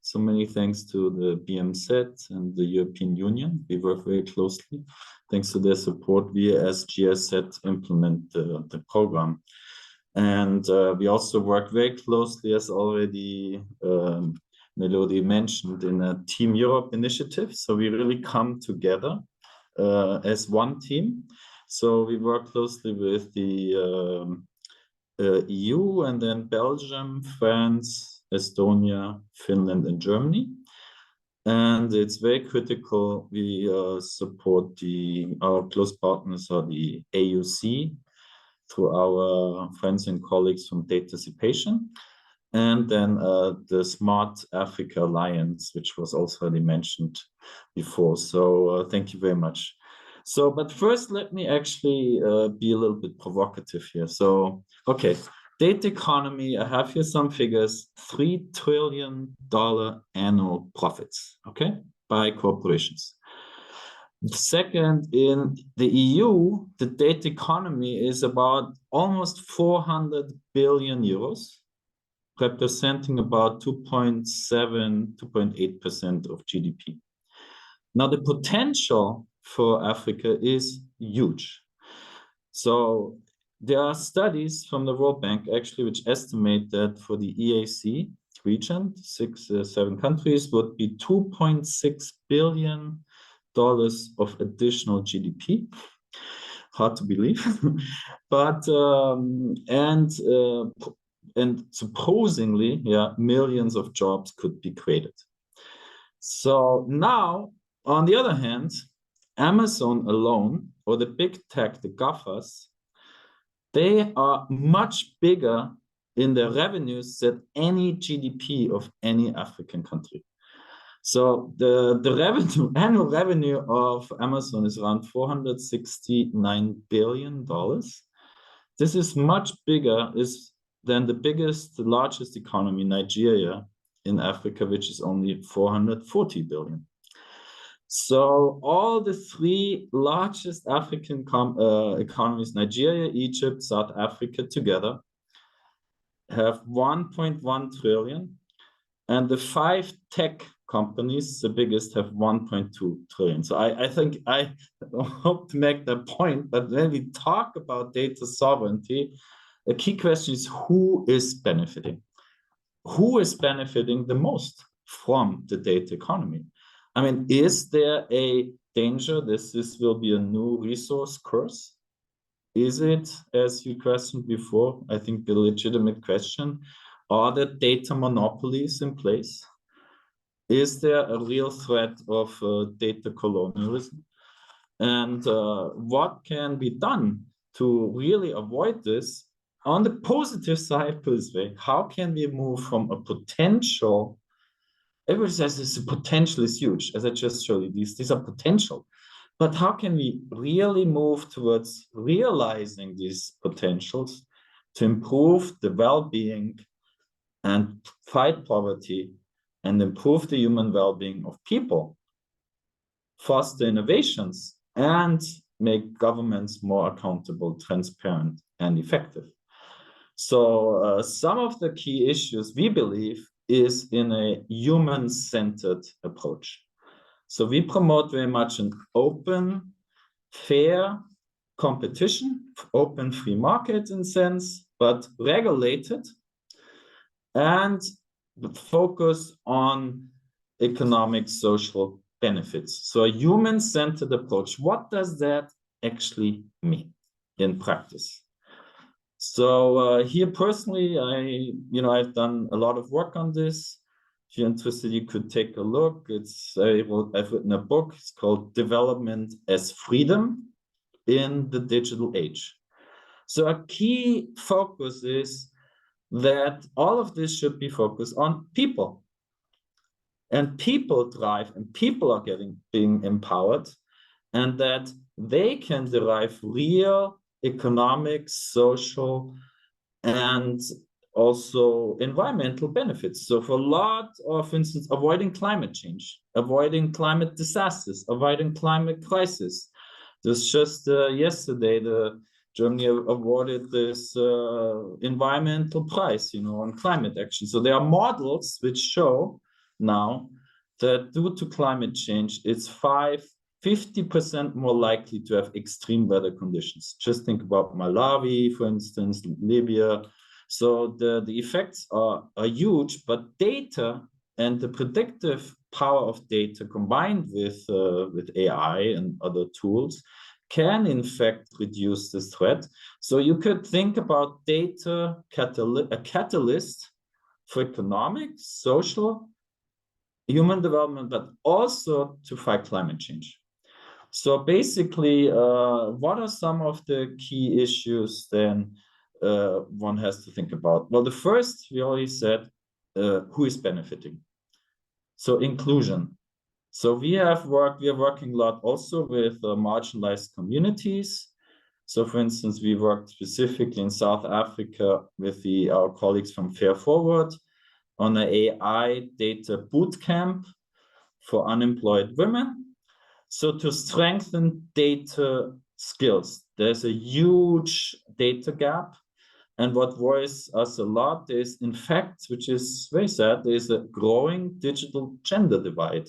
So many thanks to the BMZ and the European Union. We work very closely. Thanks to their support, we as GIZ implement the program. And we also work very closely, as already Melody mentioned, in a Team Europe initiative. So we really come together as one team. So we work closely with the EU, and then Belgium, France, Estonia, Finland, and Germany. And it's very critical. We support our close partners are the AUC through our friends and colleagues from Datacipation, and then the Smart Africa Alliance, which was also already mentioned before. So thank you very much. So, but first, let me actually be a little bit provocative here. So, okay, data economy, I have here some figures, $3 trillion annual profits, okay, by corporations. Second, in the EU, the data economy is about almost 400 billion euros, representing about 2.7, 2.8% of GDP. Now, the potential for Africa is huge. So there are studies from the World Bank, actually, which estimate that for the EAC region, 7 countries, would be $2.6 billion of additional GDP. Hard to believe, but and supposedly, yeah, millions of jobs could be created. So now, on the other hand, Amazon alone, or the big tech, the GAFAs, they are much bigger in their revenues than any GDP of any African country. So the revenue, annual revenue of Amazon is around $469 billion. This is much bigger than the largest economy, Nigeria, in Africa, which is only 440 billion. So all the 3 largest African economies, Nigeria, Egypt, South Africa together, have 1.1 trillion. And the 5 tech companies, the biggest, have 1.2 trillion. So I think I hope to make that point, but when we talk about data sovereignty, the key question is who is benefiting? Who is benefiting the most from the data economy? I mean, is there a danger that this will be a new resource curse? Is it, as you questioned before, I think a legitimate question, are there data monopolies in place? Is there a real threat of data colonialism? And what can be done to really avoid this? On the positive side, put this way, how can we move from a potential, everybody says this potential is huge, as I just showed you, these are potential. But how can we really move towards realizing these potentials to improve the well-being and fight poverty and improve the human well-being of people, foster innovations, and make governments more accountable, transparent, and effective? So some of the key issues, we believe, is in a human-centered approach. So we promote very much an open, fair competition, open free market in sense, but regulated, and focus on economic, social benefits. So a human-centered approach, what does that actually mean in practice? So here personally, I've done a lot of work on this. If you're interested, you could take a look. I've written a book. It's called Development as Freedom in the Digital Age. So a key focus is that all of this should be focused on people. And people thrive, and people are being empowered, and that they can derive real economic, social, and also environmental benefits. So for a lot of, for instance, avoiding climate change, avoiding climate disasters, avoiding climate crisis. There's just yesterday, Germany awarded this environmental prize, on climate action. So there are models which show now that due to climate change, it's 50% more likely to have extreme weather conditions. Just think about Malawi, for instance, Libya. So the effects are huge, but data and the predictive power of data combined with AI and other tools can in fact reduce this threat. So you could think about data a catalyst for economic, social, human development, but also to fight climate change. So basically, what are some of the key issues then one has to think about? Well, the first, we already said, who is benefiting? So inclusion. So we are working a lot also with marginalized communities. So for instance, we worked specifically in South Africa with our colleagues from Fair Forward on an AI data bootcamp for unemployed women. So to strengthen data skills, there's a huge data gap. And what worries us a lot is, in fact, which is very sad, there is a growing digital gender divide.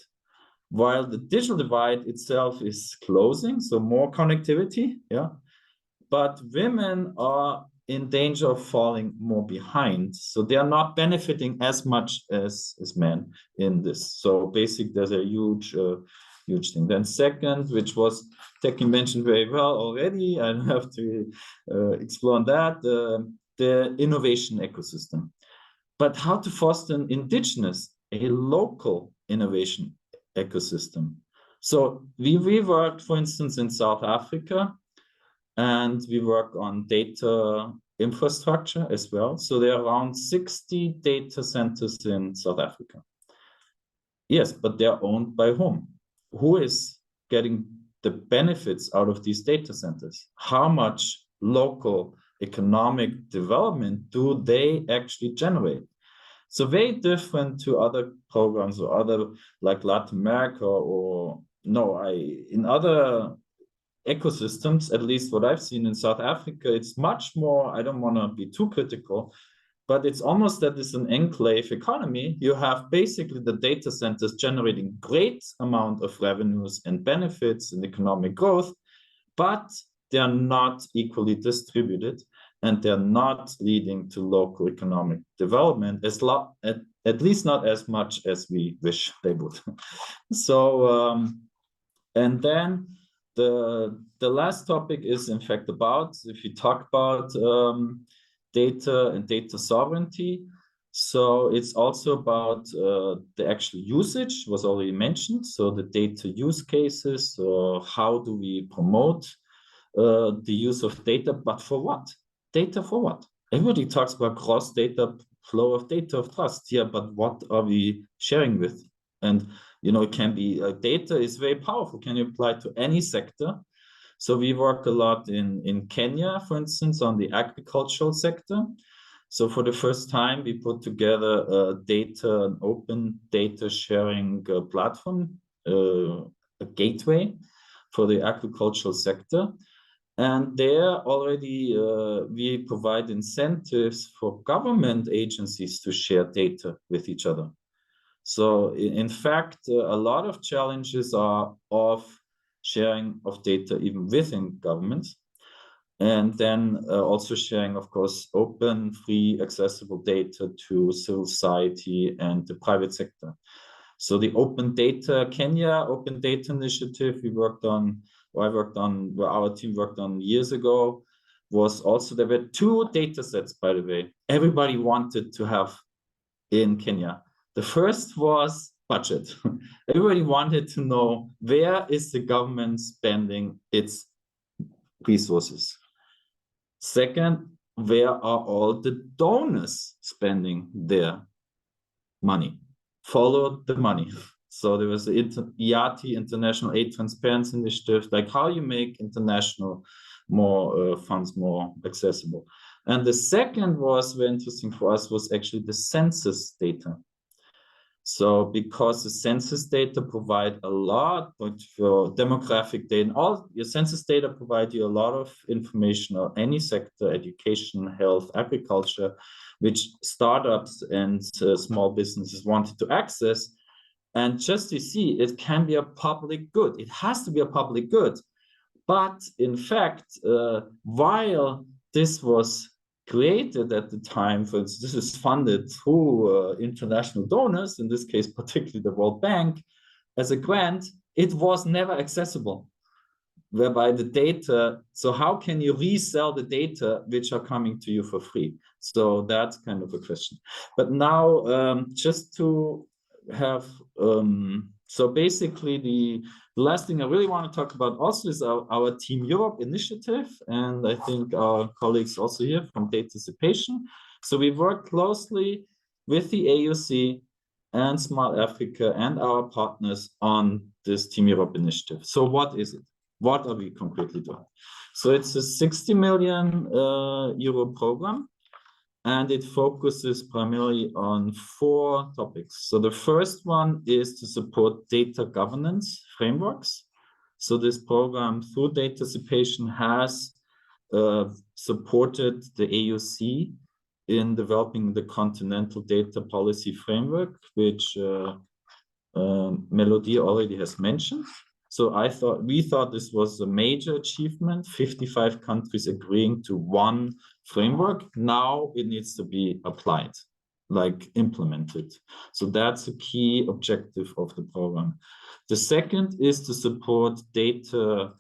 While the digital divide itself is closing, so more connectivity, yeah, but women are in danger of falling more behind. So they are not benefiting as much as men in this. So basically, there's a huge thing. Then second, which was Teki mentioned very well already, I don't have to explore on that, the innovation ecosystem. But how to foster an indigenous, a local innovation ecosystem. So we worked, for instance, in South Africa, and we work on data infrastructure as well. So there are around 60 data centers in South Africa. Yes, but they're owned by whom? Who is getting the benefits out of these data centers? How much local economic development do they actually generate? So very different to other programs or other, like Latin America, or in other ecosystems, at least what I've seen in South Africa, it's much more, I don't want to be too critical, but it's almost that it's an enclave economy. You have basically the data centers generating great amount of revenues and benefits and economic growth, but they are not equally distributed, and they're not leading to local economic development, at least not as much as we wish they would. So, and then the last topic is in fact about, if you talk about data and data sovereignty, so it's also about the actual usage, was already mentioned. So the data use cases, how do we promote the use of data, but for what? Data for what? Everybody talks about cross data, flow of data of trust. Yeah, but what are we sharing with? And it can be data is very powerful. Can you apply to any sector? So we work a lot in Kenya, for instance, on the agricultural sector. So for the first time, we put together an open data sharing platform, a gateway for the agricultural sector. And there already we provide incentives for government agencies to share data with each other. So in fact, a lot of challenges are of sharing of data even within governments. And then also sharing, of course, open, free, accessible data to civil society and the private sector. So the Open Data Kenya Open Data Initiative where our team worked on years ago, was also, there were 2 data sets, by the way, everybody wanted to have in Kenya. The first was budget. Everybody wanted to know, where is the government spending its resources? Second, where are all the donors spending their money? Follow the money. So there was the IATI, International Aid Transparency Initiative, like how you make international funds more accessible. And the second was very interesting for us, was actually the census data. So because the census data provide a lot for demographic data, all your census data provide you a lot of information on any sector, education, health, agriculture, which startups and small businesses wanted to access. And just to see, it can be a public good. It has to be a public good. But in fact, while this was created at the time, for instance, this is funded through international donors, in this case, particularly the World Bank, as a grant, it was never accessible. Whereby the data, so how can you resell the data which are coming to you for free? So that's kind of a question. But now, just to have, so basically the last thing I really want to talk about also is our Team Europe initiative. And I think our colleagues also here from Datasipation. So we work closely with the AUC and Smart Africa and our partners on this Team Europe initiative. So what is it? What are we concretely doing? So it's a 60 million euro program, and it focuses primarily on 4 topics. So the first one is to support data governance frameworks. So this program, through data dissipation, has supported the AUC in developing the continental data policy framework, which Melody already has mentioned. So we thought this was a major achievement, 55 countries agreeing to one framework. Now it needs to be applied, like implemented. So that's a key objective of the program. The second is to support data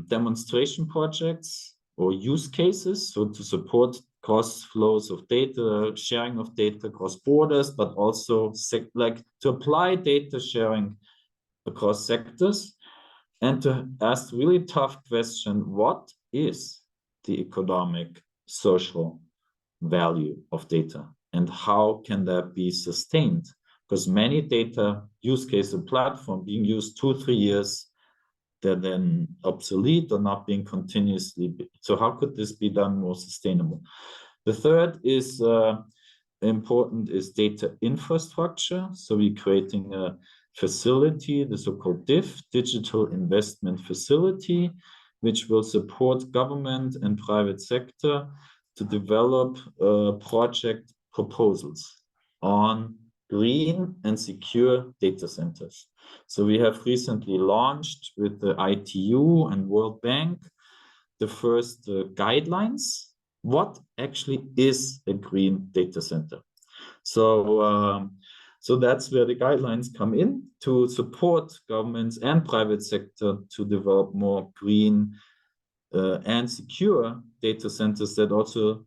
demonstration projects or use cases, so to support cross flows of data, sharing of data across borders, but also like to apply data sharing across sectors, and to ask really tough question: what is the economic, social value of data, and how can that be sustained? Because many data use case and platform being used 2-3 years, they're then obsolete or not being continuously. So how could this be done more sustainable? The third is important is data infrastructure. So we're creating a facility, the so-called DIF, Digital Investment Facility, which will support government and private sector to develop project proposals on green and secure data centers. So we have recently launched with the ITU and World Bank the first guidelines. What actually is a green data center? So that's where the guidelines come in to support governments and private sector to develop more green and secure data centers that also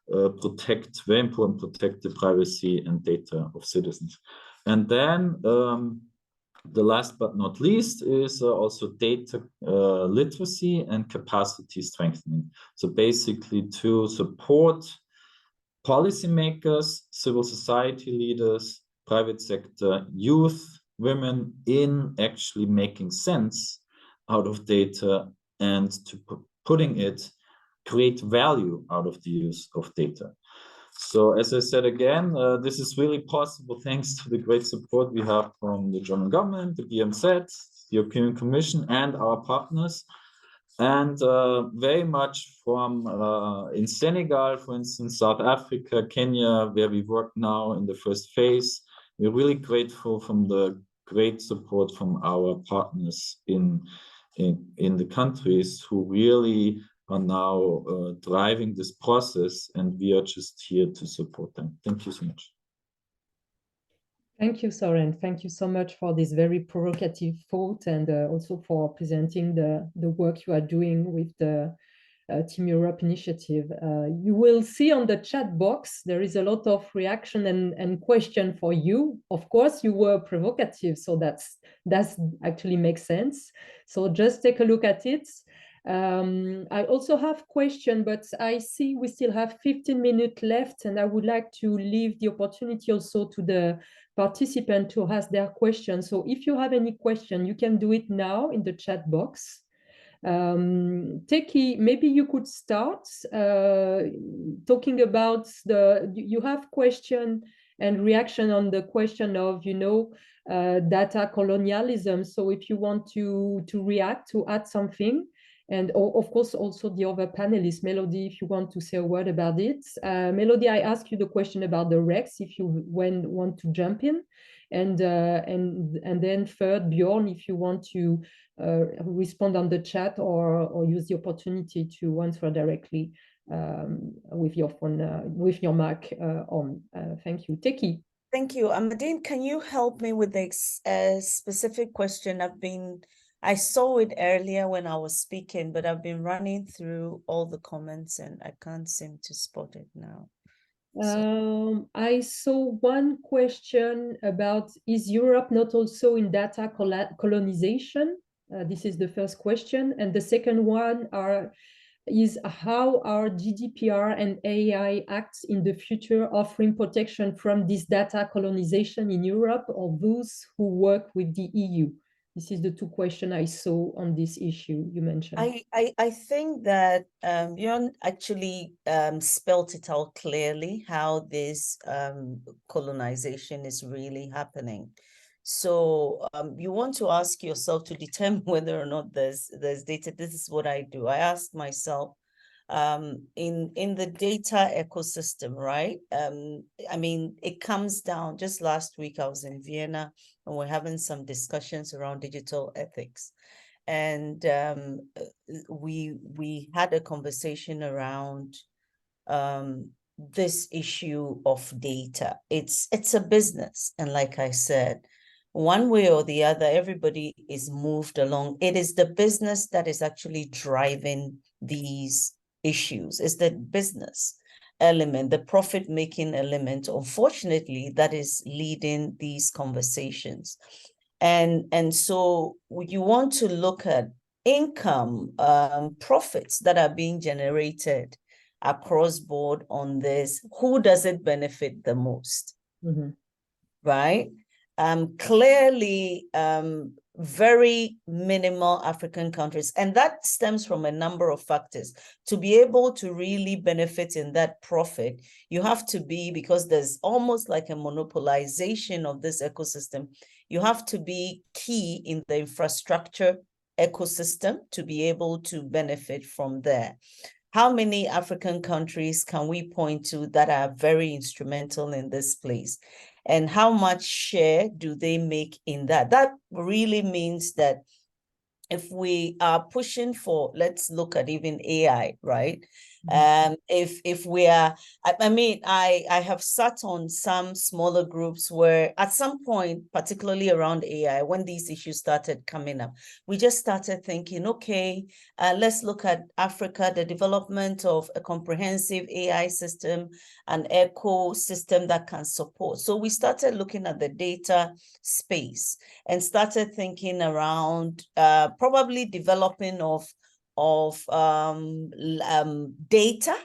very important, protect the privacy and data of citizens. And then the last but not least is also data literacy and capacity strengthening. So basically to support policymakers, civil society leaders, private sector, youth, women in actually making sense out of data and to putting it, create value out of the use of data. So as I said again, this is really possible thanks to the great support we have from the German government, the BMZ, the European Commission, and our partners. And very much from in Senegal, for instance, South Africa, Kenya, where we work now in the first phase. We're really grateful from the great support from our partners in the countries who really are now driving this process, and we are just here to support them. Thank you so much. Thank you, Soren. Thank you so much for this very provocative thought, and also for presenting the work you are doing with the Team Europe initiative. You will see on the chat box, there is a lot of reaction and question for you. Of course, you were provocative, so that's actually makes sense. So just take a look at it. I also have question, but I see we still have 15 minutes left, and I would like to leave the opportunity also to the participant to ask their question. So if you have any question, you can do it now in the chat box. Teki, maybe you could start talking about you have question and reaction on the question of, data colonialism. So if you want to react, to add something, and of course also the other panelists, Melody, if you want to say a word about it. Melody, I asked you the question about the Rex, if you want to jump in, and then third, Bjorn, if you want to respond on the chat or use the opportunity to answer directly with your phone, with your mic on. Thank you. Teki. Thank you. Amadine, can you help me with this specific question? I saw it earlier when I was speaking, but I've been running through all the comments and I can't seem to spot it now. I saw one question about, is Europe not also in data colonization? This is the first question. And the second one is how are GDPR and AI acts in the future offering protection from this data colonization in Europe or those who work with the EU? This is the two questions I saw on this issue you mentioned. I think that Bjorn actually spelt it out clearly how this colonization is really happening. So you want to ask yourself to determine whether or not there's data. This is what I do. I ask myself, in the data ecosystem, right? I mean, it comes down, just last week I was in Vienna and we're having some discussions around digital ethics. And we had a conversation around this issue of data. It's a business. And like I said, one way or the other, everybody is moved along. It is the business that is actually driving these issues. It's the business element, the profit-making element, unfortunately, that is leading these conversations. And so you want to look at income, profits that are being generated across board on this. Who does it benefit the most? Mm-hmm. Right? Clearly, very minimal African countries, and that stems from a number of factors. To be able to really benefit in that profit, you have to be, because there's almost like a monopolization of this ecosystem, you have to be key in the infrastructure ecosystem to be able to benefit from there. How many African countries can we point to that are very instrumental in this place? And how much share do they make in that? That really means that if we are pushing for, let's look at even AI, right? If we are, I mean, I have sat on some smaller groups where at some point, particularly around AI, when these issues started coming up, we just started thinking, okay, let's look at Africa, the development of a comprehensive AI system, an ecosystem that can support. So we started looking at the data space and started thinking around probably developing of data,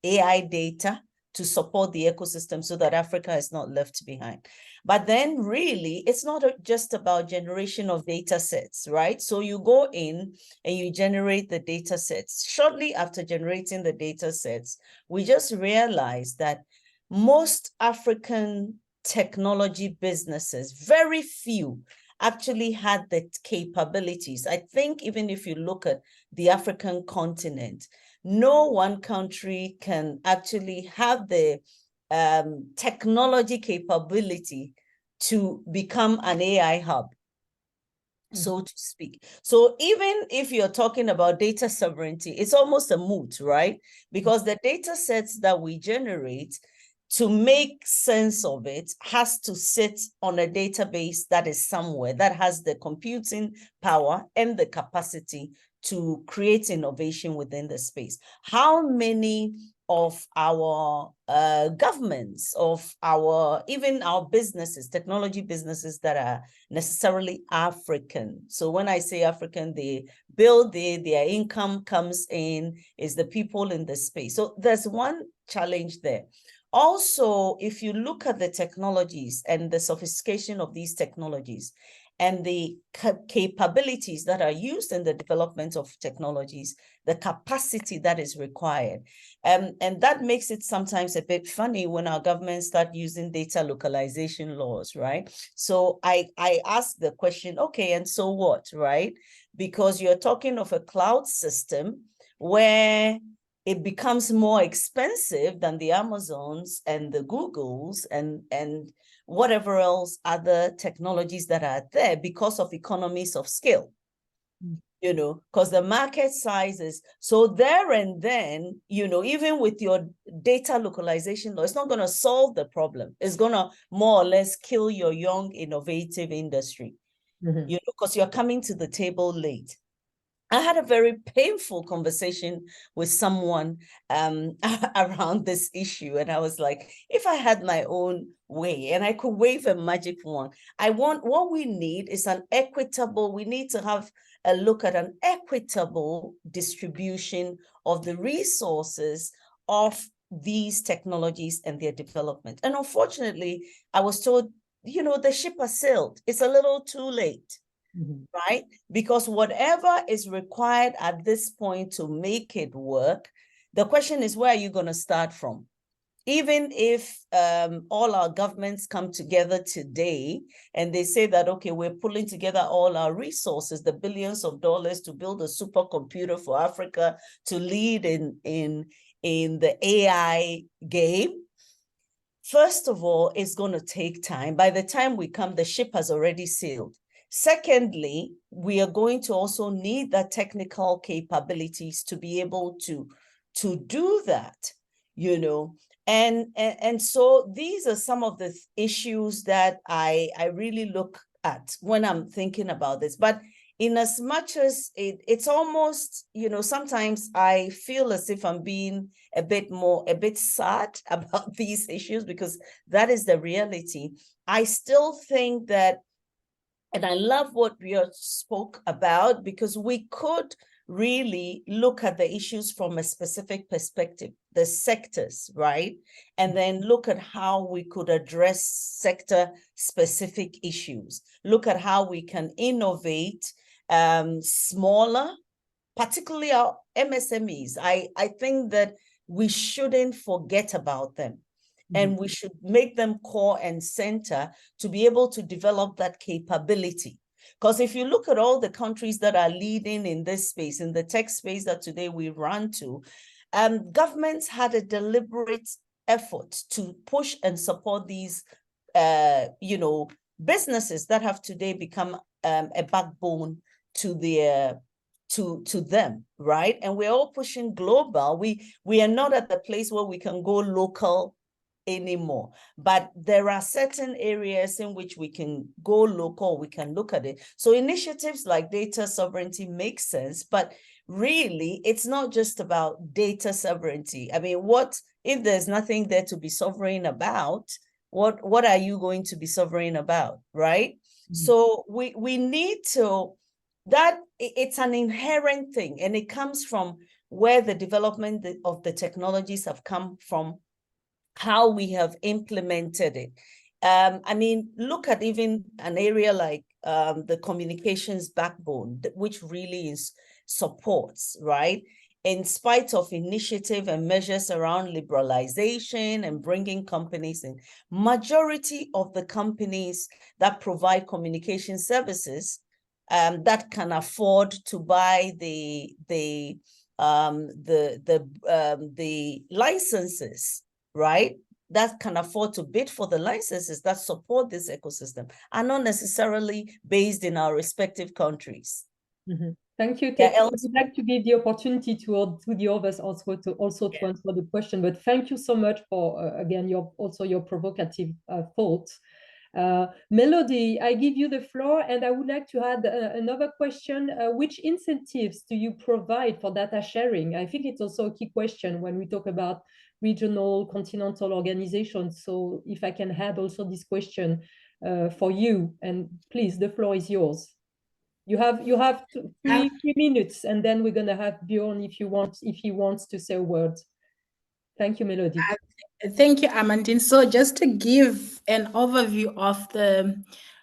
AI data, to support the ecosystem so that Africa is not left behind. But then really, it's not just about generation of data sets, right? So you go in and you generate the data sets. Shortly after generating the data sets, we just realized that most African technology businesses, very few, actually had the capabilities. I think even if you look at the African continent, no one country can actually have the technology capability to become an AI hub, so to speak. So even if you're talking about data sovereignty, it's almost a moot, right? Because the data sets that we generate, to make sense of it, has to sit on a database that is somewhere, that has the computing power and the capacity to create innovation within the space. How many of our governments, of our, even our businesses, technology businesses that are necessarily African? So when I say African, they build their income comes in, is the people in the space. So there's one challenge there. Also, if you look at the technologies and the sophistication of these technologies and the capabilities that are used in the development of technologies, the capacity that is required. And that makes it sometimes a bit funny when our governments start using data localization laws, right? So I ask the question, okay, and so what, right? Because you're talking of a cloud system where it becomes more expensive than the Amazons and the Googles and whatever else other technologies that are there because of economies of scale, you know, because the market sizes. So there and then, you know, even with your data localization law, it's not going to solve the problem. It's going to more or less kill your young, innovative industry, you know, because you're coming to the table late. I had a very painful conversation with someone around this issue. And I was like, if I had my own way and I could wave a magic wand, what we need is an equitable, we need to have a look at an equitable distribution of the resources of these technologies and their development. And unfortunately, I was told, you know, the ship has sailed. It's a little too late. Right? Because whatever is required at this point to make it work, the question is, where are you going to start from? even if all our governments come together today and they say that, okay, we're pulling together all our resources, the billions of dollars to build a supercomputer for Africa to lead in the AI game, first of all, it's going to take time. By the time we come, the ship has already sailed. Secondly, we are going to also need the technical capabilities to be able to do that, you know. And so these are some of the issues that I really look at when I'm thinking about this. But in as much as it's almost, you know, sometimes I feel as if I'm being a bit sad about these issues, because that is the reality. I still think that, and I love what you spoke about, because we could really look at the issues from a specific perspective, the sectors, right? And then look at how we could address sector-specific issues. Look at how we can innovate smaller, particularly our MSMEs. I think that we shouldn't forget about them. And we should make them core and center to be able to develop that capability. Because if you look at all the countries that are leading in this space, in the tech space that today we run to, governments had a deliberate effort to push and support these, you know, businesses that have today become a backbone to their to them, right? And we're all pushing global. We are not at the place where we can go local anymore, but there are certain areas in which we can go local, we can look at it. So initiatives like data sovereignty make sense, but really it's not just about data sovereignty. I mean, what if there's nothing there to be sovereign about? What are you going to be sovereign about, right? So we need to, that it's an inherent thing, and it comes from where the development of the technologies have come from, how we have implemented it. I mean, look at even an area like the communications backbone, which really supports, right? In spite of initiative and measures around liberalization and bringing companies in, majority of the companies that provide communication services that can afford to buy the licenses, right, that can afford to bid for the licenses that support this ecosystem, are not necessarily based in our respective countries. Thank you, Tete. I would like to give the opportunity to the others also to answer the question, but thank you so much for, again, your provocative thoughts. Melody, I give you the floor, and I would like to add another question. Which incentives do you provide for data sharing? I think it's also a key question when we talk about regional, continental organizations. So if I can add also this question for you, and please, the floor is yours. You have three minutes, and then we're gonna have Bjorn if he wants to say a word. Thank you, Melody. Thank you, Amandine. So just to give an overview of the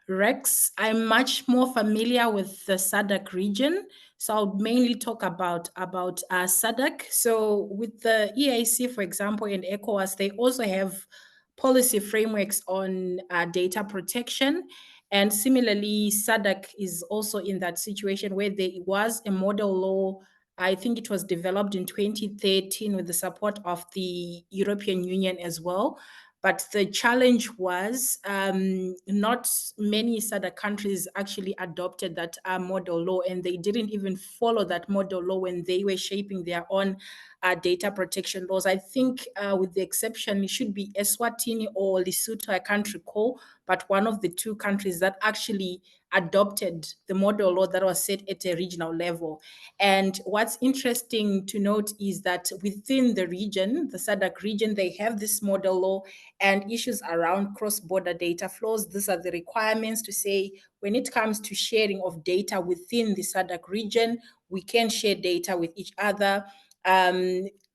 REX, I'm much more familiar with the SADC region. So I'll mainly talk about SADC. So with the EAC, for example, and ECOWAS, they also have policy frameworks on data protection. And similarly, SADC is also in that situation where there was a model law. I think it was developed in 2013 with the support of the European Union as well. But the challenge was not many SADC countries actually adopted that model law, and they didn't even follow that model law when they were shaping their own data protection laws. I think with the exception, it should be Eswatini or Lesotho, I can't recall, but one of the two countries that actually adopted the model law that was set at a regional level. And what's interesting to note is that within the region, the SADC region, they have this model law and issues around cross-border data flows. These are the requirements to say when it comes to sharing of data within the SADC region, we can share data with each other.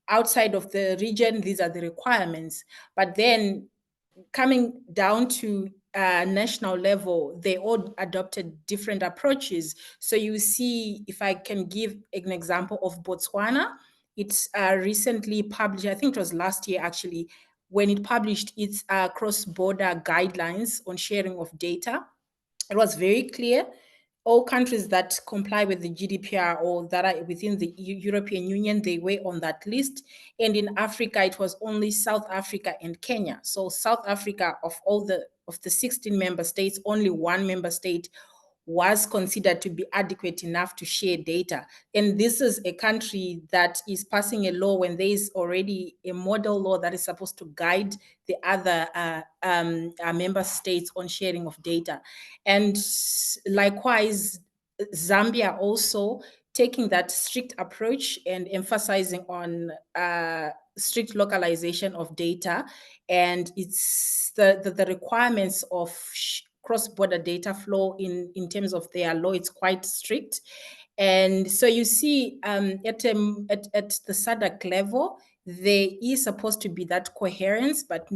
Outside of the region, these are the requirements. But then coming down to national level, they all adopted different approaches. So you see, if I can give an example of Botswana, it's recently published, I think it was last year actually, when it published its cross-border guidelines on sharing of data. It was very clear. All countries that comply with the GDPR or that are within the European Union, they were on that list. And in Africa, it was only South Africa and Kenya. So South Africa, of the 16 member states, only one member state was considered to be adequate enough to share data. And this is a country that is passing a law when there is already a model law that is supposed to guide the other member states on sharing of data. And likewise, Zambia also taking that strict approach and emphasizing on strict localization of data, and it's the requirements of cross-border data flow in terms of their law. It's quite strict. And so you see at the SADC level, there is supposed to be that coherence, but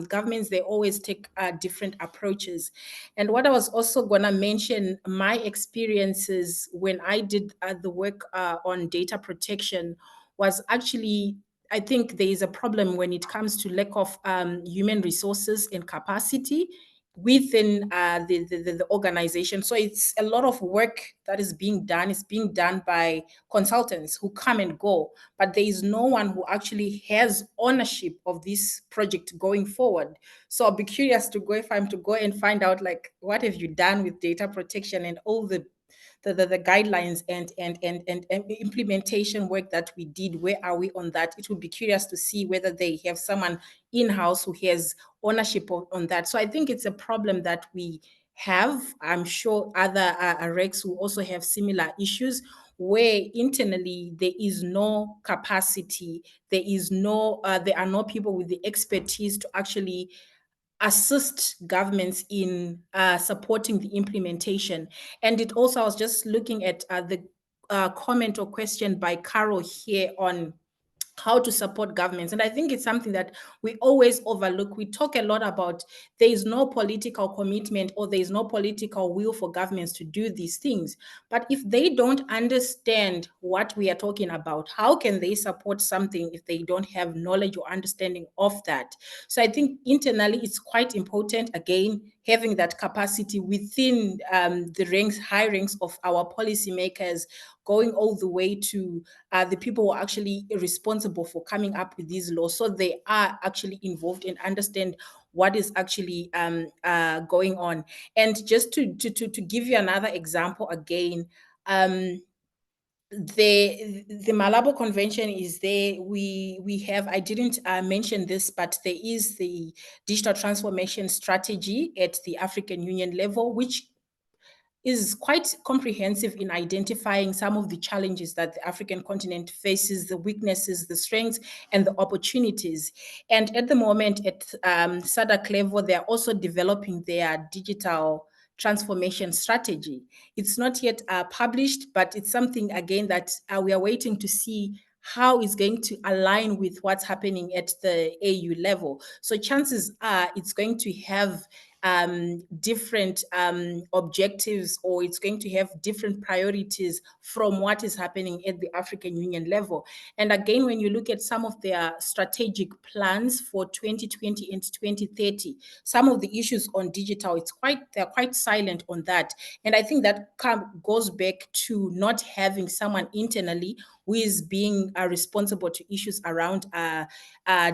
governments, they always take different approaches. And what I was also going to mention, my experiences when I did the work on data protection was actually, I think there is a problem when it comes to lack of human resources and capacity within the organization. So it's a lot of work that is being done. It's being done by consultants who come and go, but there is no one who actually has ownership of this project going forward. So I'll be curious to go, if I'm to go and find out, like, what have you done with data protection and all the guidelines and implementation work that we did. Where are we on that? It would be curious to see whether they have someone in-house who has ownership on that. So I think it's a problem that we have. I'm sure other RECs will also have similar issues where internally there is no capacity, there are no people with the expertise to actually assist governments in supporting the implementation. And it also, I was just looking at the comment or question by Carol here on how to support governments. And I think it's something that we always overlook. We talk a lot about there is no political commitment or there is no political will for governments to do these things. But if they don't understand what we are talking about, how can they support something if they don't have knowledge or understanding of that? So I think internally it's quite important, again, having that capacity within the ranks, high ranks of our policymakers, going all the way to the people who are actually responsible for coming up with these laws, so they are actually involved and understand what is actually going on. And just to give you another example again, the Malabo Convention is there. We have, I didn't mention this, but there is the digital transformation strategy at the African Union level, which is quite comprehensive in identifying some of the challenges that the African continent faces, the weaknesses, the strengths, and the opportunities. And at the moment at SADC level, they're also developing their digital transformation strategy. It's not yet published, but it's something, again, that we are waiting to see how it's going to align with what's happening at the AU level. So chances are it's going to have different objectives, or it's going to have different priorities from what is happening at the African Union level. And again, when you look at some of their strategic plans for 2020 and 2030, some of the issues on digital, they're quite silent on that. And I think that goes back to not having someone internally who is being responsible to issues around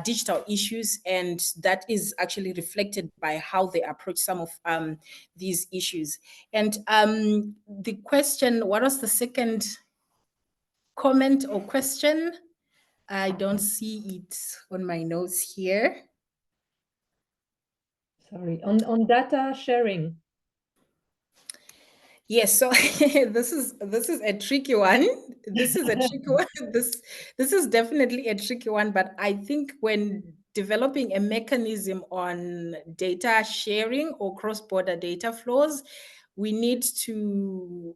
digital issues, and that is actually reflected by how they approach some of these issues. And the question, what was the second comment or question? I don't see it on my notes here. Sorry, on data sharing. Yes, so this is a tricky one. This is a tricky one. This is definitely a tricky one, but I think when developing a mechanism on data sharing or cross-border data flows, we need to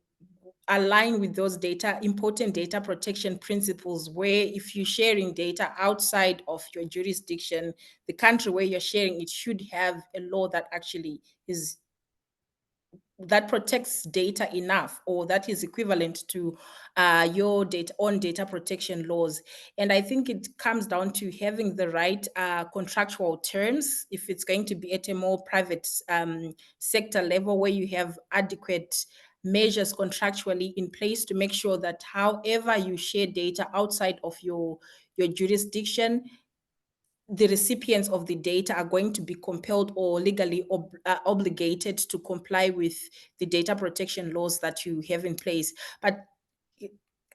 align with those important data protection principles, where if you're sharing data outside of your jurisdiction, the country where you're sharing it should have a law that actually is that protects data enough, or that is equivalent to your data protection laws. And I think it comes down to having the right contractual terms, if it's going to be at a more private sector level, where you have adequate measures contractually in place to make sure that however you share data outside of your jurisdiction, the recipients of the data are going to be compelled or legally obligated to comply with the data protection laws that you have in place. But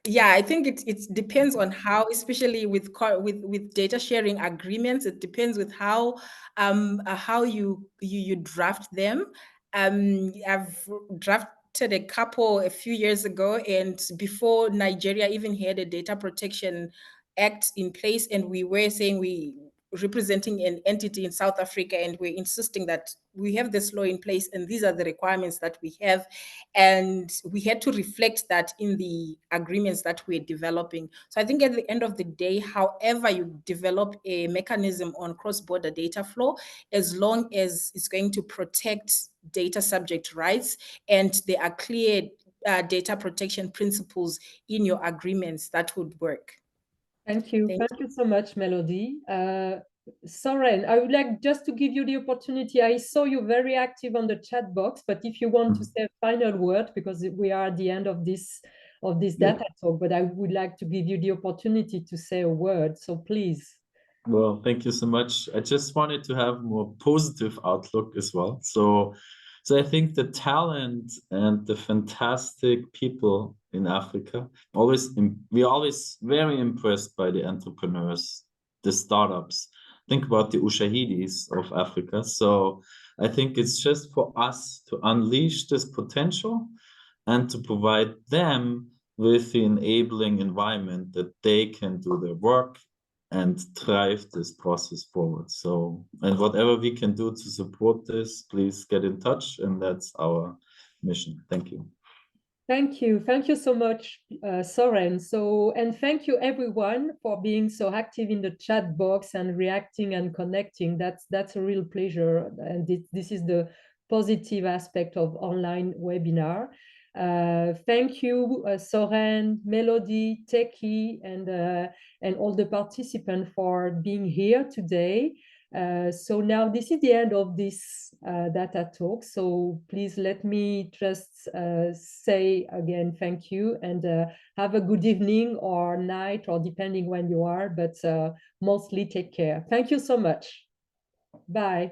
yeah, I think it depends on how, especially with data sharing agreements, it depends with how you draft them. I've drafted a couple a few years ago, and before Nigeria even had a data protection act in place, and we were saying we representing an entity in South Africa, and we're insisting that we have this law in place and these are the requirements that we have, and we had to reflect that in the agreements that we're developing. So I think at the end of the day, however you develop a mechanism on cross-border data flow, as long as it's going to protect data subject rights and there are clear data protection principles in your agreements, that would work. Thank you. Thank you so much, Melody. Soren, I would like just to give you the opportunity. I saw you very active on the chat box, but if you want to say a final word, because we are at the end of this data talk, but I would like to give you the opportunity to say a word. So please. Well, thank you so much. I just wanted to have more positive outlook as well. So I think the talent and the fantastic people in Africa, we're always very impressed by the entrepreneurs, the startups. Think about the Ushahidis of Africa. So I think it's just for us to unleash this potential and to provide them with the enabling environment that they can do their work and drive this process forward. So, and whatever we can do to support this, please get in touch, and that's our mission. Thank you. Thank you. Thank you so much, Soren. And thank you everyone for being so active in the chat box and reacting and connecting. That's a real pleasure. And this is the positive aspect of online webinar. Thank you, Soren, Melody, Teki, and all the participants for being here today. So now this is the end of this data talk. So please let me just say again, thank you, and have a good evening or night, or depending when you are, but mostly take care. Thank you so much. Bye.